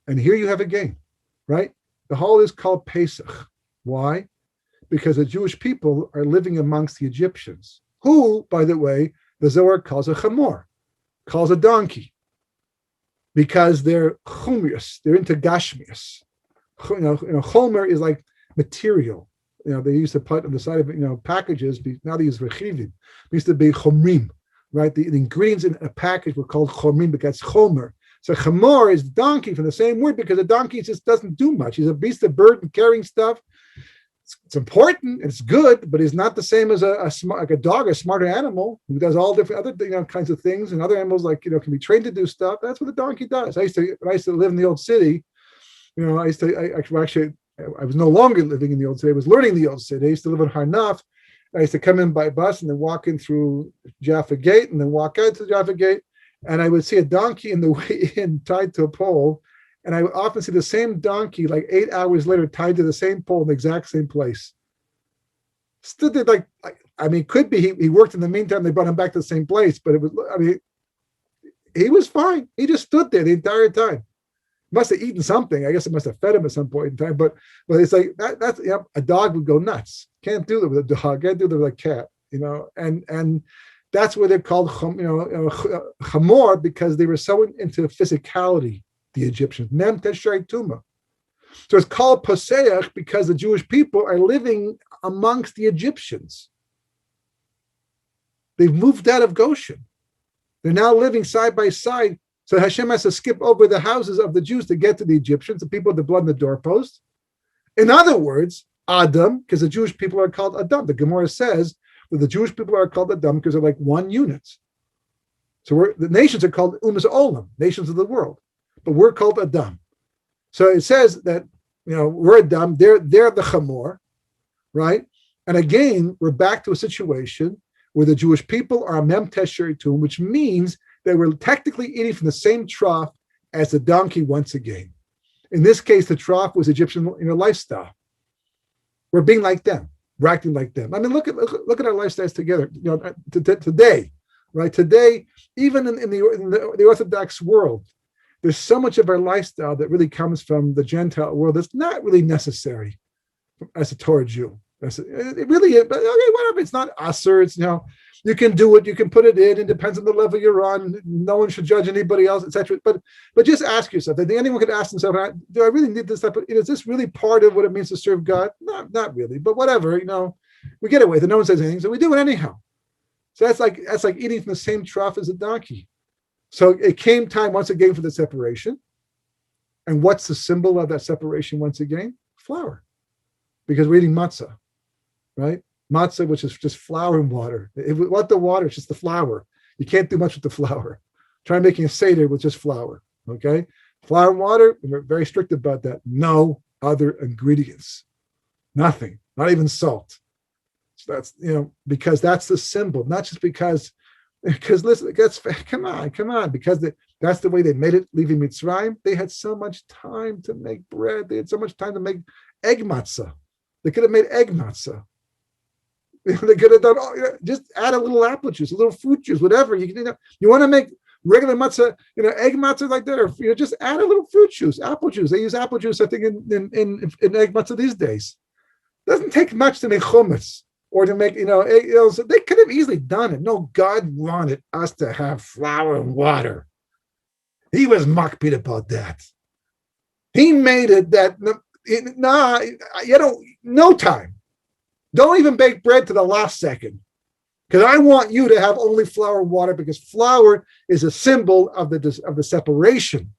And here you have again, right? The whole is called Pesach. Why? Because the Jewish people are living amongst the Egyptians, who, by the way, the Zohar calls a chamor, calls a donkey, because they're chumius, they're into gashmius. Chomer is like material. They used to put on the side of packages. Now they use rechivim. It used to be chomrim, right? The ingredients in a package were called chomrim because chomer. So chamor is donkey from the same word, because a donkey just doesn't do much. He's a beast of burden carrying stuff. It's important, it's good, but he's not the same as like a dog, a smarter animal who does all different other kinds of things. And other animals can be trained to do stuff. That's what a donkey does. When I used to live in the old city, I was no longer living in the old city. I was learning the old city. I used to live in Harnaf. I used to come in by bus and then walk in through Jaffa Gate and then walk out to Jaffa Gate. And I would see a donkey in the way in tied to a pole. And I would often see the same donkey like 8 hours later tied to the same pole in the exact same place. Stood there could be he worked in the meantime. They brought him back to the same place, but he was fine. He just stood there the entire time. Must have eaten something. I guess it must have fed him at some point in time. But it's like that's a dog would go nuts. Can't do that with a dog. Can't do that with a cat. And that's where they're called chamor, because they were so into physicality. The Egyptians, Mem Teshrei Tuma. So it's called Paseach because the Jewish people are living amongst the Egyptians. They've moved out of Goshen. They're now living side by side. So Hashem has to skip over the houses of the Jews to get to the Egyptians, the people with the blood on the doorpost. In other words, Adam, because the Jewish people are called Adam. The Gemara says that the Jewish people are called Adam because they're like one unit. So the nations are called Umas Olam, nations of the world. But we're called Adam. So it says that, we're Adam, they're the chamor, right? And again, we're back to a situation where the Jewish people are mem tesher tum, which means they were technically eating from the same trough as the donkey once again. In this case, the trough was Egyptian lifestyle. We're being like them. We're acting like them. I mean, look at our lifestyles together. Today, right? Today, even in the Orthodox world, there's so much of our lifestyle that really comes from the Gentile world that's not really necessary as a Torah Jew. It really is, but okay, whatever. It's not usher. It's you can do it. You can put it in. It depends on the level you're on. No one should judge anybody else, etc. But just ask yourself. I think anyone could ask themselves, do I really need this type of? Is this really part of what it means to serve God? Not really. But whatever. We get away with it. No one says anything, so we do it anyhow. So that's like eating from the same trough as a donkey. So it came time once again for the separation. And what's the symbol of that separation once again? Flour. Because we're eating matzah, right? Matzah, which is just flour and water. What the water? It's just the flour. You can't do much with the flour. Try making a seder with just flour, okay? Flour and water, and we're very strict about that. No other ingredients. Nothing, not even salt. So that's, because that's the symbol, not just because Because listen, come on, because that's the way they made it leaving Mitzrayim. They had so much time to make bread. They had so much time to make egg matzah. They could have made egg matzah. They could have done just add a little apple juice, a little fruit juice, whatever. You want to make regular matzah, egg matzah like that, or just add a little fruit juice, apple juice. They use apple juice, I think, in egg matzah these days. It doesn't take much to make hummus or to make, so they could have easily done it. No, God wanted us to have flour and water. He was makpid about that. He made it that no time. Don't even bake bread to the last second, because I want you to have only flour and water, because flour is a symbol of the separation.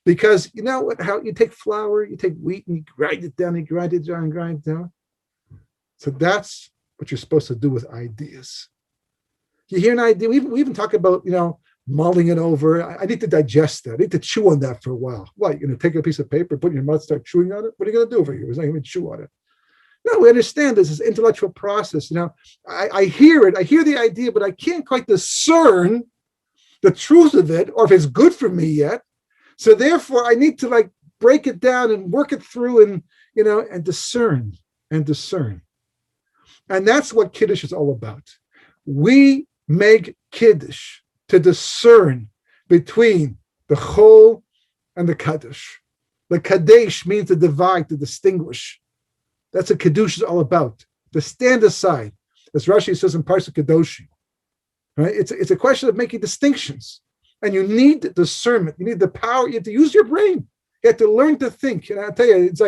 Because you know what? How you take flour, you take wheat, and you grind it down, and grind it down. So that's what you're supposed to do with ideas. You hear an idea, we even talk about mulling it over. I need to digest that. I need to chew on that for a while. What, you're going to take a piece of paper, put it in your mouth, start chewing on it? What are you going to do over here? It's not going to chew on it. No, we understand this is intellectual process. I hear it. I hear the idea, but I can't quite discern the truth of it, or if it's good for me yet. So therefore, I need to break it down and work it through, and discern. And that's what kiddush is all about. We make kiddush to discern between the chol and the kaddish. The kadesh means to divide, to distinguish. That's what kiddush is all about. To stand aside, as Rashi says in Parashat Kedoshim. Right? It's a question of making distinctions, and you need discernment. You need the power. You have to use your brain. You have to learn to think. And I tell you, it's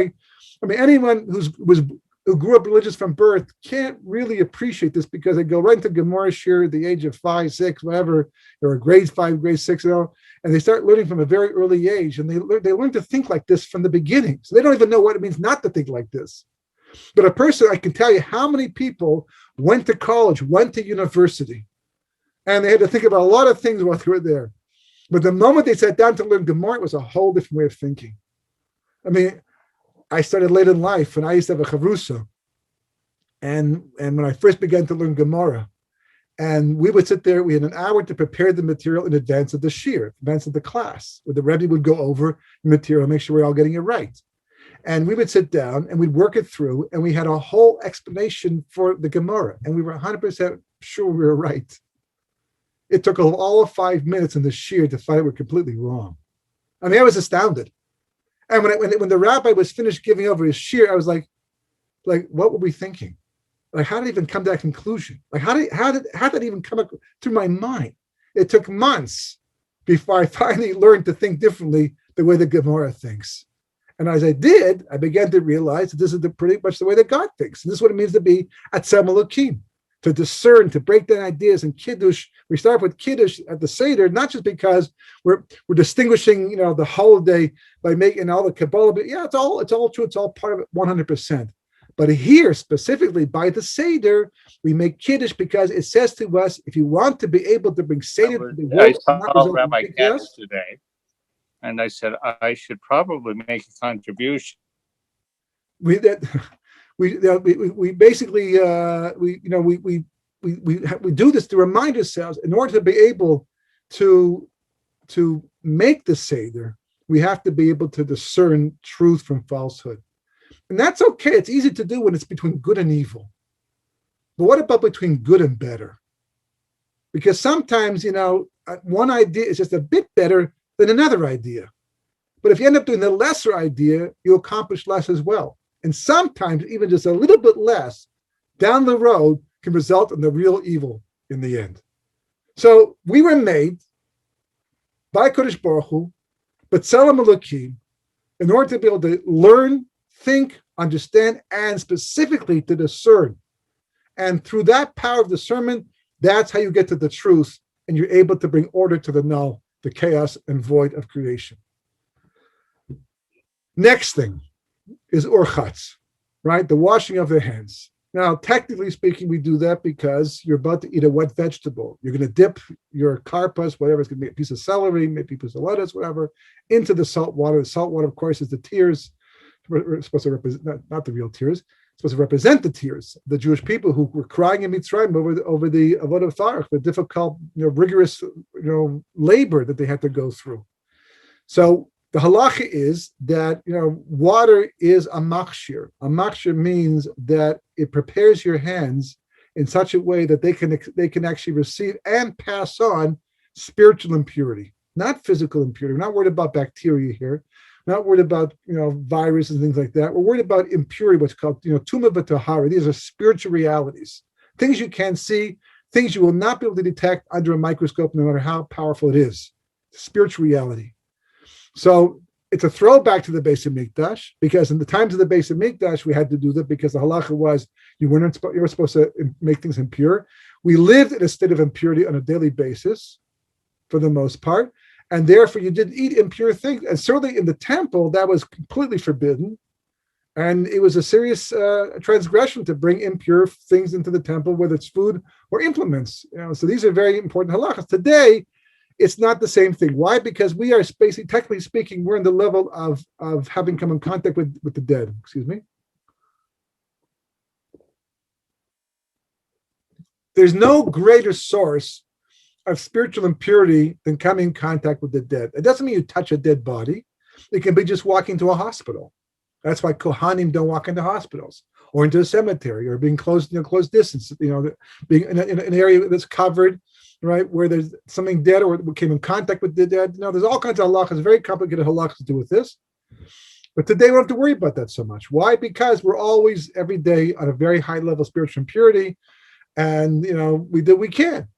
anyone who grew up religious from birth can't really appreciate this, because they go right into Gemara shir at the age of 5, 6, whatever, or grade 5, grade 6, and they start learning from a very early age, and they learn to think like this from the beginning. So they don't even know what it means not to think like this. But a person, I can tell you how many people went to college, went to university, and they had to think about a lot of things while they were there. But the moment they sat down to learn Gemara, it was a whole different way of thinking. I started late in life, and I used to have a chavrusa. And when I first began to learn Gemara, and we would sit there, we had an hour to prepare the material in advance of the shir, in advance of the class, where the Rabbi would go over the material, make sure we're all getting it right. And we would sit down and we'd work it through, and we had a whole explanation for the Gemara, and we were 100% sure we were right. It took all of 5 minutes in the shir to find out we're completely wrong. I was astounded. And when the rabbi was finished giving over his shir, I was like, what were we thinking? How did it even come to that conclusion? How did that even come up through my mind? It took months before I finally learned to think differently the way the Gemara thinks. And as I did, I began to realize that this is pretty much the way that God thinks. And this is what it means to be atzem elokim, to discern, to break down ideas. And kiddush, we start with kiddush at the Seder, not just because we're distinguishing, the holiday by making all the Kabbalah. But yeah, it's all true. It's all part of it, 100%. But here, specifically by the Seder, we make kiddush because it says to us, if you want to be able to bring Seder to the world,
I saw Rabbi Katz today, and I said I should probably make a contribution.
We basically we do this to remind ourselves, in order to be able to make the Seder, we have to be able to discern truth from falsehood. And that's okay. It's easy to do when it's between good and evil. But what about between good and better? Because sometimes, one idea is just a bit better than another idea. But if you end up doing the lesser idea, you accomplish less as well. And sometimes even just a little bit less down the road can result in the real evil in the end. So we were made by Kodesh Baruch Hu, but Tzelem Elokim, in order to be able to learn, think, understand, and specifically to discern. And through that power of discernment, that's how you get to the truth, and you're able to bring order to the null, the chaos and void of creation. Next thing is urchatz, right? The washing of the hands. Now, technically speaking, we do that because you're about to eat a wet vegetable. You're going to dip your karpas, whatever, it's going to be a piece of celery, maybe a piece of lettuce, whatever, into the salt water. The salt water, of course, is the tears. We're supposed to represent, not the real tears. supposed to represent the tears, the Jewish people who were crying in Mitzrayim over the Avodah Zarah, the difficult, rigorous, labor that they had to go through. So the halacha is that water is a machshir. A machshir means that it prepares your hands in such a way that they can actually receive and pass on spiritual impurity, not physical impurity. We're not worried about bacteria here. We're not worried about viruses and things like that. We're worried about impurity, what's called tumah v'tahara. These are spiritual realities, things you can't see, things you will not be able to detect under a microscope, no matter how powerful it is. Spiritual reality. So it's a throwback to the Beis Hamikdash, because in the times of the Beis Hamikdash, we had to do that because the halacha was you were supposed to make things impure. We lived in a state of impurity on a daily basis, for the most part, and therefore you didn't eat impure things. And certainly in the temple, that was completely forbidden, and it was a serious transgression to bring impure things into the temple, whether it's food or implements. So these are very important halachas. Today, it's not the same thing. Why? Because we are basically, technically speaking, we're in the level of having come in contact with the dead. Excuse me. There's no greater source of spiritual impurity than coming in contact with the dead. It doesn't mean you touch a dead body. It can be just walking to a hospital. That's why Kohanim don't walk into hospitals or into a cemetery or being close distance, being in an area that's covered, right, where there's something dead or came in contact with the dead. There's all kinds of halachas, very complicated halachas to do with this. But today we don't have to worry about that so much. Why? Because we're always, every day, on a very high level of spiritual impurity. And, we do what we can,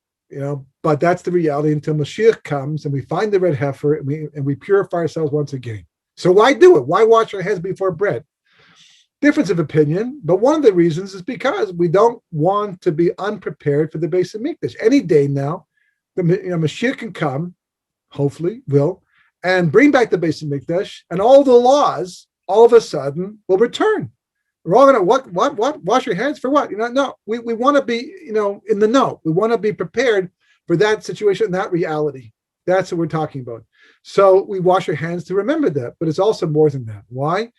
but that's the reality until Mashiach comes and we find the red heifer and we purify ourselves once again. So why do it? Why wash our hands before bread? Difference of opinion, but one of the reasons is because we don't want to be unprepared for the Beis Hamikdash. Any day now, the Mashiach can come, hopefully will, and bring back the Beis Hamikdash, and all the laws all of a sudden will return. We're all gonna what? Wash your hands for what? No. We want to be in the know. We want to be prepared for that situation, that reality. That's what we're talking about. So we wash our hands to remember that, but it's also more than that. Why?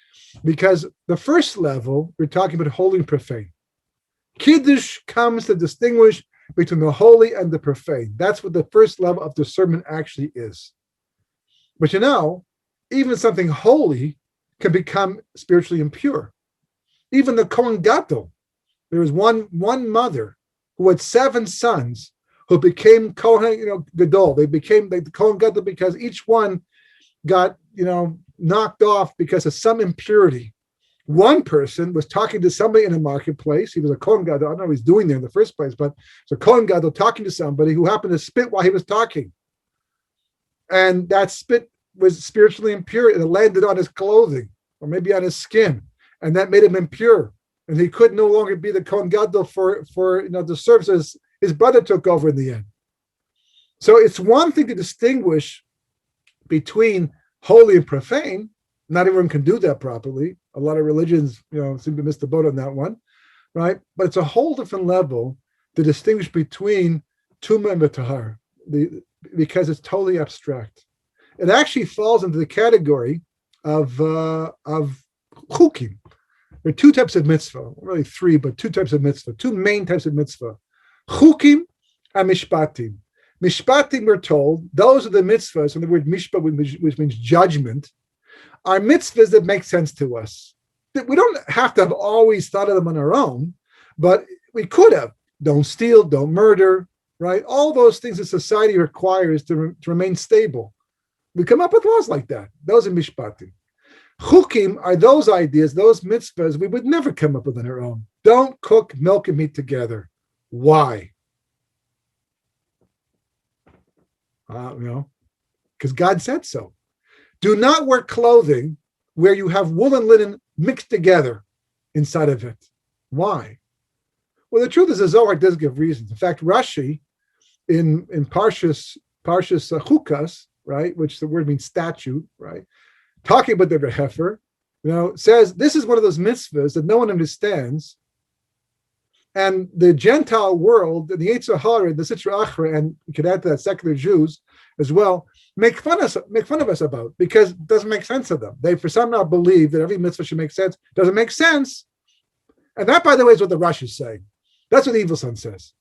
Because the first level, we're talking about holy and profane. Kiddush comes to distinguish between the holy and the profane. That's what the first level of discernment actually is. But even something holy can become spiritually impure. Even the Kohen Gadol, there was one mother who had 7 sons who became Kohen Gadol. They became the Kohen Gadol because each one got knocked off because of some impurity. One person was talking to somebody in a marketplace. He was a Kohen Gadol. I don't know what he was doing there in the first place, but it's a Kohen Gadol talking to somebody who happened to spit while he was talking. And that spit was spiritually impure, and it landed on his clothing or maybe on his skin, and that made him impure. And he could no longer be the Kohen Gadol for the services. His brother took over in the end. So it's one thing to distinguish between holy and profane. Not everyone can do that properly. A lot of religions, seem to miss the boat on that one, right? But it's a whole different level to distinguish between tumah and tahara, because it's totally abstract. It actually falls into the category of chukim. There are 2 types of mitzvah, really 3, but 2 types of mitzvah, 2 main types of mitzvah. Chukim and mishpatim. Mishpatim, we're told, those are the mitzvahs, and the word mishpat, which means judgment, are mitzvahs that make sense to us. We don't have to have always thought of them on our own, but we could have. Don't steal, don't murder, right? All those things that society requires to remain stable. We come up with laws like that. Those are mishpatim. Chukim are those ideas, those mitzvahs we would never come up with on our own. Don't cook milk and meat together. Why? Because God said so. Do not wear clothing where you have wool and linen mixed together inside of it. Why? Well, the truth is the Zohar does give reasons. In fact, Rashi in Parshas Chukas, right, which the word means statute, right, talking about the heifer, says this is one of those mitzvahs that no one understands. And the Gentile world, the Yetzer Hara, the Sitra Achra, and you could add to that secular Jews as well, make fun of us about, because it doesn't make sense to them. They for somehow believe that every mitzvah should make sense. Doesn't make sense. And that, by the way, is what the Rush is saying. That's what the evil son says.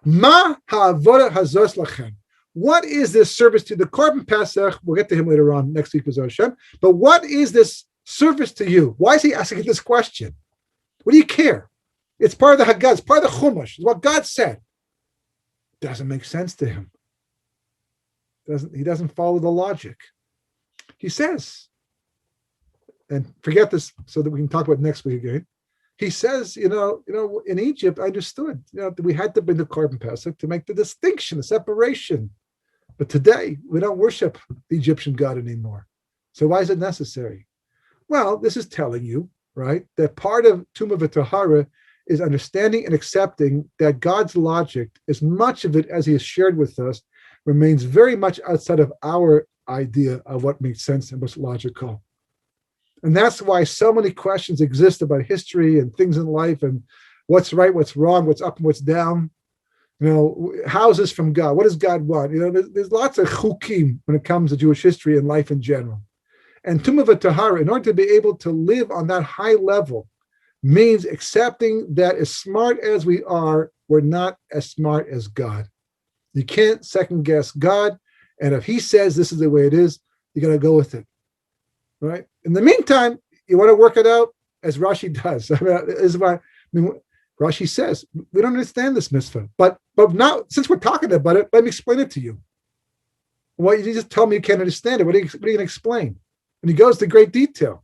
Ma ha'avodah hazos lachem. What is this service to the Korban Pesach? We'll get to him later on next week with Hashem. But what is this service to you? Why is he asking this question? What do you care? It's part of the Haggadah. It's part of the Chumash. It's what God said. Doesn't make sense to him. He doesn't follow the logic. He says, and forget this so that we can talk about it next week again. He says, in Egypt, I understood, that we had to bring the Korban Pesach to make the distinction, the separation. But today, we don't worship the Egyptian God anymore. So why is it necessary? Well, this is telling you, right, that part of Tumah v'Tahara is understanding and accepting that God's logic, as much of it as he has shared with us, remains very much outside of our idea of what makes sense and what's logical. And that's why so many questions exist about history and things in life and what's right, what's wrong, what's up and what's down. How is this from God? What does God want? There's lots of chukim when it comes to Jewish history and life in general. And Tumah v'Tahara, in order to be able to live on that high level, means accepting that as smart as we are, we're not as smart as God. You can't second guess God. And if he says this is the way it is, you're going to go with it. Right? In the meantime, you want to work it out as Rashi does. Rashi says, we don't understand this mitzvah. But now, since we're talking about it, let me explain it to you. Well, you just tell me you can't understand it. What are you going to explain? And he goes to great detail.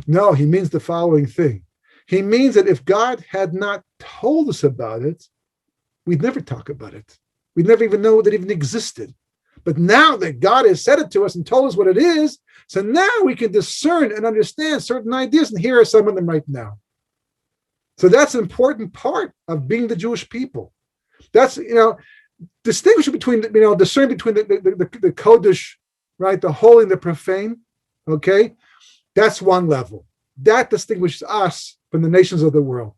No, he means the following thing. He means that if God had not told us about it, we'd never talk about it. We'd never even know that it even existed. But now that God has said it to us and told us what it is, so now we can discern and understand certain ideas, and here are some of them right now. So that's an important part of being the Jewish people. That's, distinguishing between, discern between the kiddush, right, the holy and the profane, okay? That's one level. That distinguishes us from the nations of the world.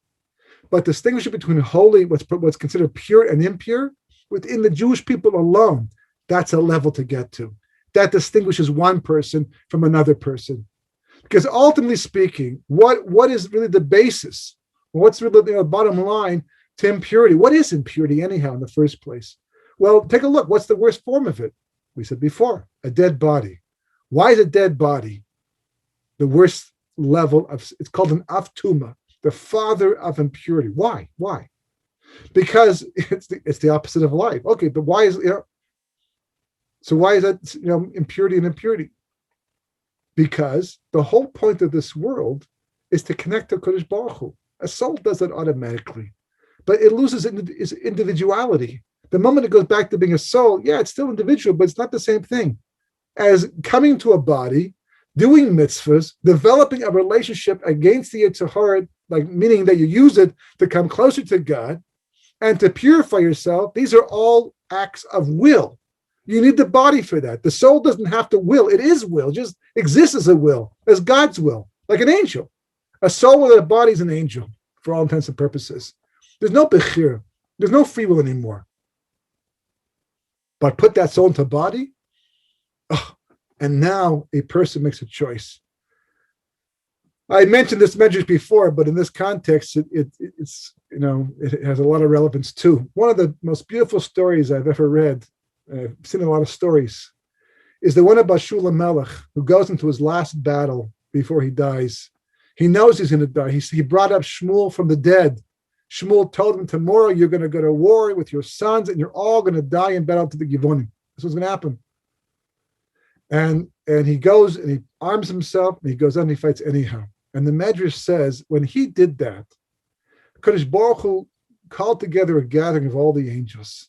But distinguishing between holy, what's considered pure and impure, within the Jewish people alone, that's a level to get to. That distinguishes one person from another person. Because ultimately speaking, what is really the basis? What's really the bottom line to impurity? What is impurity anyhow in the first place? Well, take a look. What's the worst form of it? We said before, a dead body. Why is a dead body the worst level of? It's called an aftuma, the father of impurity. Why? Because it's the opposite of life. Okay, but why is so why is that impurity and impurity? Because the whole point of this world is to connect to Kodesh Baruch Hu. A soul does that automatically, but it loses its individuality. The moment it goes back to being a soul, it's still individual, but it's not the same thing as coming to a body, doing mitzvahs, developing a relationship against the Yetzer Hara, like meaning that you use it to come closer to God and to purify yourself. These are all acts of will. You need the body for that. The soul doesn't have to will. It is will. It just exists as a will, as God's will, like an angel. A soul with a body is an angel for all intents and purposes. There's no bechir. There's no free will anymore. But put that soul into a body, and now a person makes a choice. I mentioned this measure before, but in this context, it has a lot of relevance too. One of the most beautiful stories I've ever read, I've seen a lot of stories, is the one about Shula Melech, who goes into his last battle before he dies. He knows he's going to die. He brought up Shmuel from the dead. Shmuel told him, tomorrow you're going to go to war with your sons, and you're all going to die in battle to the Givonim. This was going to happen. And he goes and he arms himself, and he goes out and he fights anyhow. And the Medrash says, when he did that, Kodesh Baruch Hu called together a gathering of all the angels.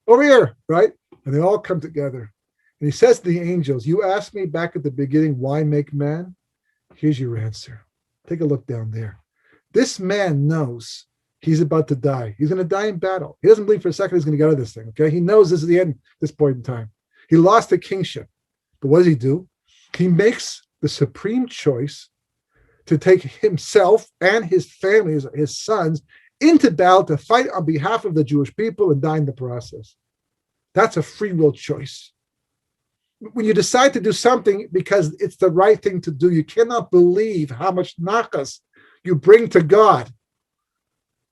Over here, right? And they all come together. And he says to the angels, you asked me back at the beginning, why make man? Here's your answer. Take a look down there. This man knows he's about to die. He's going to die in battle. He doesn't believe for a second he's going to get out of this thing, okay? He knows this is the end at this point in time. He lost the kingship. But what does he do? He makes the supreme choice to take himself and his family, his sons, into battle to fight on behalf of the Jewish people and die in the process. That's a free will choice. When you decide to do something because it's the right thing to do, you cannot believe how much nachas you bring to God.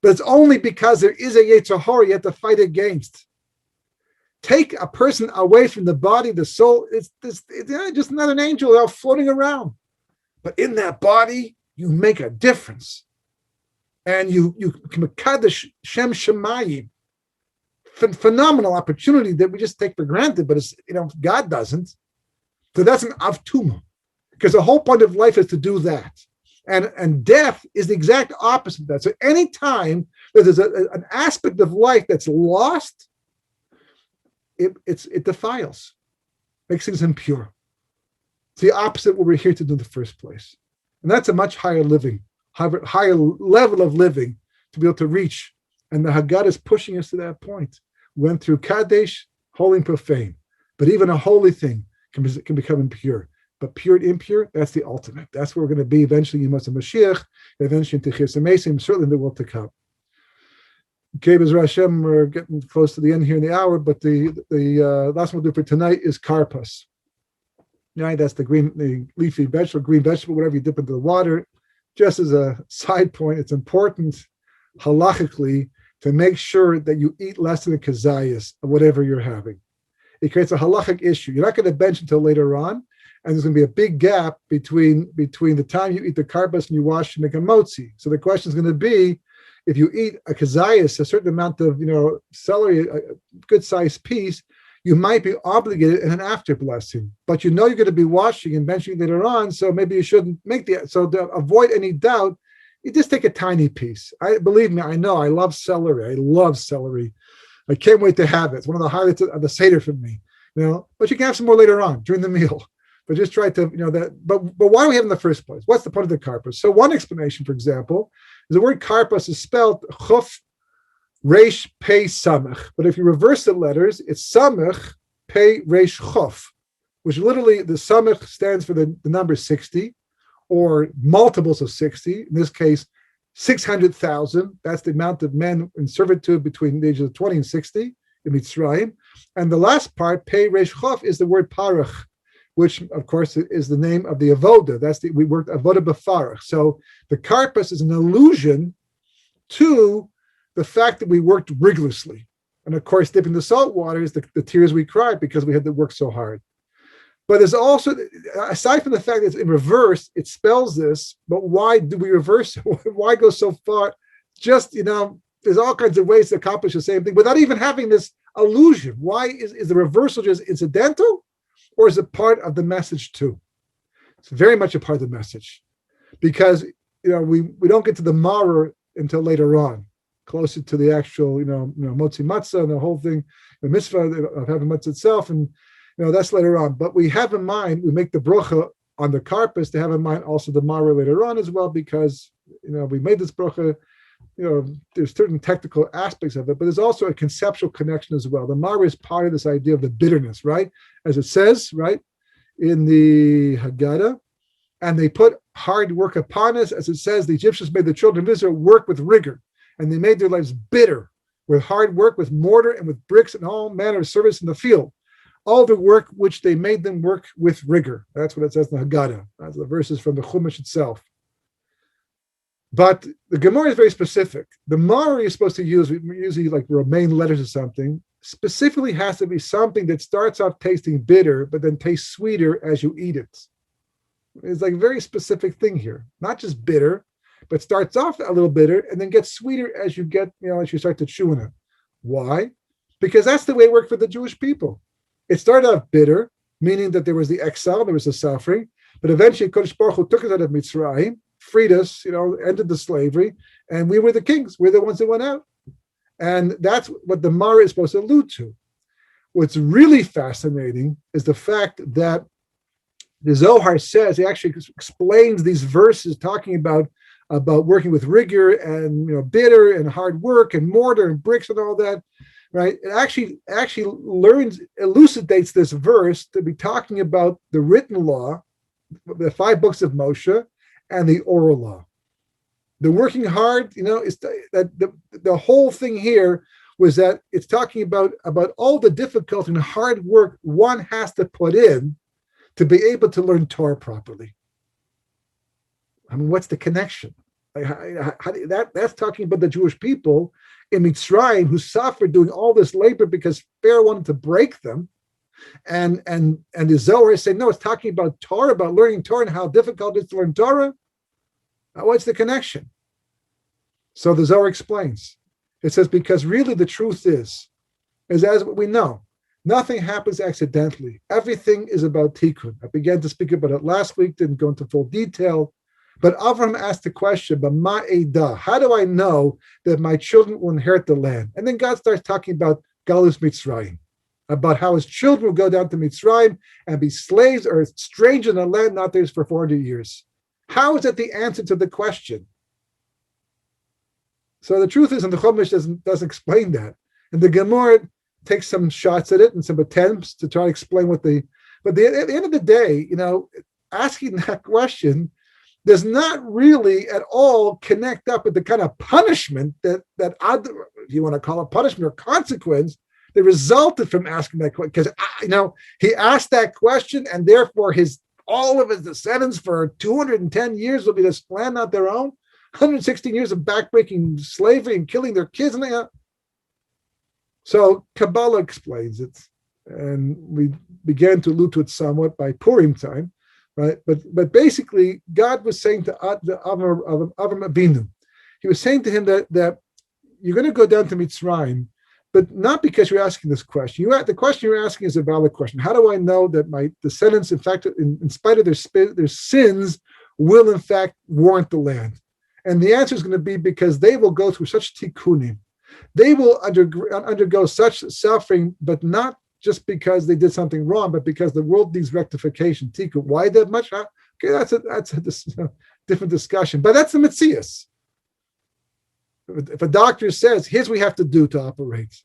But it's only because there is a Yetzer Hara you have to fight against. Take a person away from the body, the soul, it's just not an angel out floating around. But in that body, you make a difference. And you can kiddush Shem Shemayim. Phenomenal opportunity that we just take for granted, but it's, God doesn't. So that's an avtuma, because the whole point of life is to do that. And death is the exact opposite of that. So anytime there's an aspect of life that's lost, it defiles, makes things impure. It's the opposite of what we're here to do in the first place. And that's a much higher level of living to be able to reach. And the Haggadah is pushing us to that point. We went through Kadesh, holy and profane. But even a holy thing can become impure. But pure and impure, that's the ultimate. That's where we're going to be eventually in Mashiach, eventually in Techiyas HaMesim, certainly in the world to come. Okay, B'ezras Hashem, we're getting close to the end here in the hour, but the last one we'll do for tonight is karpas. Right, that's the leafy vegetable, green vegetable, whatever you dip into the water. Just as a side point, it's important halachically to make sure that you eat less than a kazayas of whatever you're having. It creates a halachic issue. You're not going to bench until later on, and there's going to be a big gap between the time you eat the karpas and you wash and make a motzi. So the question is going to be, if you eat a kazayas, a certain amount of celery, a good sized piece, you might be obligated in an after blessing. But you're going to be washing and benching later on, so maybe you shouldn't make the. So to avoid any doubt, you just take a tiny piece. Believe me, I know I love celery. I love celery. I can't wait to have it. It's one of the highlights of the Seder for me. But you can have some more later on during the meal. But just try to that. But why do we have it in the first place? What's the point of the karpas? So one explanation, for example, is the word karpas is spelled chuf resh pei samech. But if you reverse the letters, it's samech pei resh chuf, which literally the samech stands for the number 60, or multiples of 60. In this case, 600,000. That's the amount of men in servitude between the ages of 20 and 60 in Mitzrayim. And the last part, pei resh chuf, is the word parach, which, of course, is the name of the avoda. We worked avoda b'farach. So the karpas is an allusion to the fact that we worked rigorously. And of course, dipping the salt water is the tears we cried because we had to work so hard. But there's also, aside from the fact that it's in reverse, it spells this, but why do we reverse it? Why go so far? Just, there's all kinds of ways to accomplish the same thing without even having this allusion. Why is the reversal just incidental? Or is it part of the message too? It's very much a part of the message, because we don't get to the maror until later on, closer to the actual motzi matzah and the whole thing, the mitzvah of having matzah itself, and that's later on. But we have in mind, we make the bracha on the karpas to have in mind also the maror later on as well, because we made this bracha. There's certain technical aspects of it, but there's also a conceptual connection as well. The maror is part of this idea of the bitterness, right? As it says, right, in the Haggadah, and they put hard work upon us. As it says, the Egyptians made the children of Israel work with rigor, and they made their lives bitter with hard work, with mortar and with bricks and all manner of service in the field. All the work which they made them work with rigor. That's what it says in the Haggadah. That's the verses from the Chumash itself. But the Gemara is very specific. The maror you're supposed to use, usually like Romaine letters or something, specifically has to be something that starts off tasting bitter, but then tastes sweeter as you eat it. It's like a very specific thing here. Not just bitter, but starts off a little bitter and then gets sweeter as you get, as you start to chew on it. Why? Because that's the way it worked for the Jewish people. It started off bitter, meaning that there was the exile, there was the suffering, but eventually Kodesh Baruch Hu took us out of Mitzrayim, freed us, ended the slavery, and we were the kings. We're the ones that went out. And that's what the maror is supposed to allude to. What's really fascinating is the fact that the Zohar says, he actually explains these verses talking about working with rigor and bitter and hard work and mortar and bricks and all that, right? It actually elucidates this verse to be talking about the written law, the 5 books of Moshe, and the oral law. The working hard, is that the whole thing here was that it's talking about all the difficult and hard work one has to put in to be able to learn Torah properly. I mean, what's the connection? That's talking about the Jewish people in Mitzrayim who suffered doing all this labor because Pharaoh wanted to break them. And the Zohar is saying, no, it's talking about Torah, about learning Torah and how difficult it is to learn Torah. What's the connection? So the Zohar explains. It says, because really the truth is as we know, nothing happens accidentally. Everything is about tikkun. I began to speak about it last week, didn't go into full detail. But Avram asked the question, but ma'edah, how do I know that my children will inherit the land? And then God starts talking about Galus Mitzrayim, about how his children will go down to Mitzrayim and be slaves or strangers in the land not theirs for 400 years. How is that the answer to the question? So the truth is, and the Chumash doesn't explain that. And the Gemara takes some shots at it and some attempts to try to explain at the end of the day, asking that question does not really at all connect up with the kind of punishment that if you want to call it punishment or consequence, that resulted from asking that question. Because he asked that question, and therefore all of his descendants for 210 years will be this land not their own. 116 years of backbreaking slavery and killing their kids. So Kabbalah explains it, and we began to allude to it somewhat by Purim time, right? But basically, God was saying to Avram Avinu, he was saying to him that you're going to go down to Mitzrayim, but not because you're asking this question. The question you're asking is a valid question. How do I know that my descendants, in fact, in spite of their sins, will in fact warrant the land? And the answer is going to be because they will go through such tikkunim. They will undergo such suffering, but not just because they did something wrong, but because the world needs rectification. Tikkun. Why that much? Okay, that's a different discussion. But that's the Metzias. If a doctor says, here's what we have to do to operate,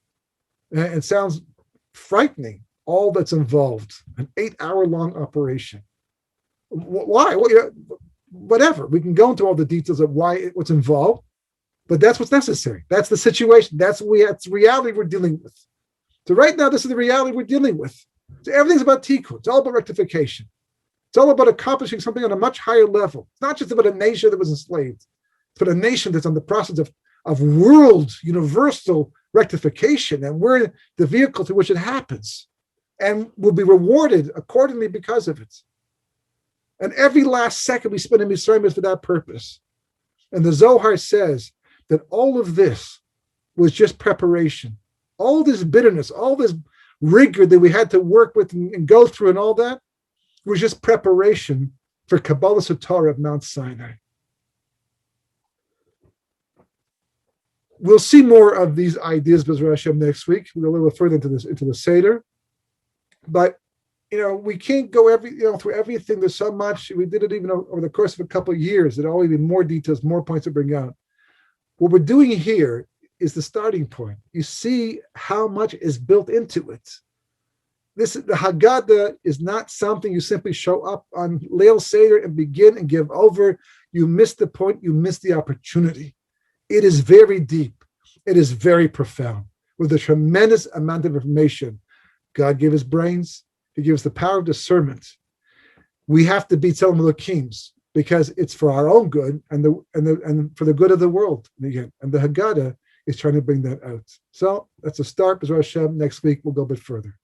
it sounds frightening, all that's involved, an 8-hour-long operation. Why? Well, whatever. We can go into all the details of what's involved, but that's what's necessary. That's the situation. That's the reality we're dealing with. So right now, this is the reality we're dealing with. So everything's about tikkun. It's all about rectification. It's all about accomplishing something on a much higher level. It's not just about a nation that was enslaved. It's about a nation that's on the process of world, universal rectification, and we're the vehicle through which it happens, and will be rewarded accordingly because of it. And every last second we spend in Mitzrayim is for that purpose. And the Zohar says that all of this was just preparation. All this bitterness, all this rigor that we had to work with and go through and all that was just preparation for Kabbalah Torah of Mount Sinai. We'll see more of these ideas, B'ezras Hashem, next week. We'll go a little further into the Seder. But we can't go through everything. There's so much. We did it even over the course of a couple of years. There'll always be more details, more points to bring out. What we're doing here is the starting point. You see how much is built into it. The Haggadah is not something you simply show up on Leil Seder and begin and give over. You miss the point. You miss the opportunity. It is very deep. It is very profound with a tremendous amount of information. God gave us brains. He gives the power of discernment. We have to be Tzelem Elokims because it's for our own good and for the good of the world. And the Haggadah is trying to bring that out. So that's a start. B'ezras Hashem. Next week we'll go a bit further.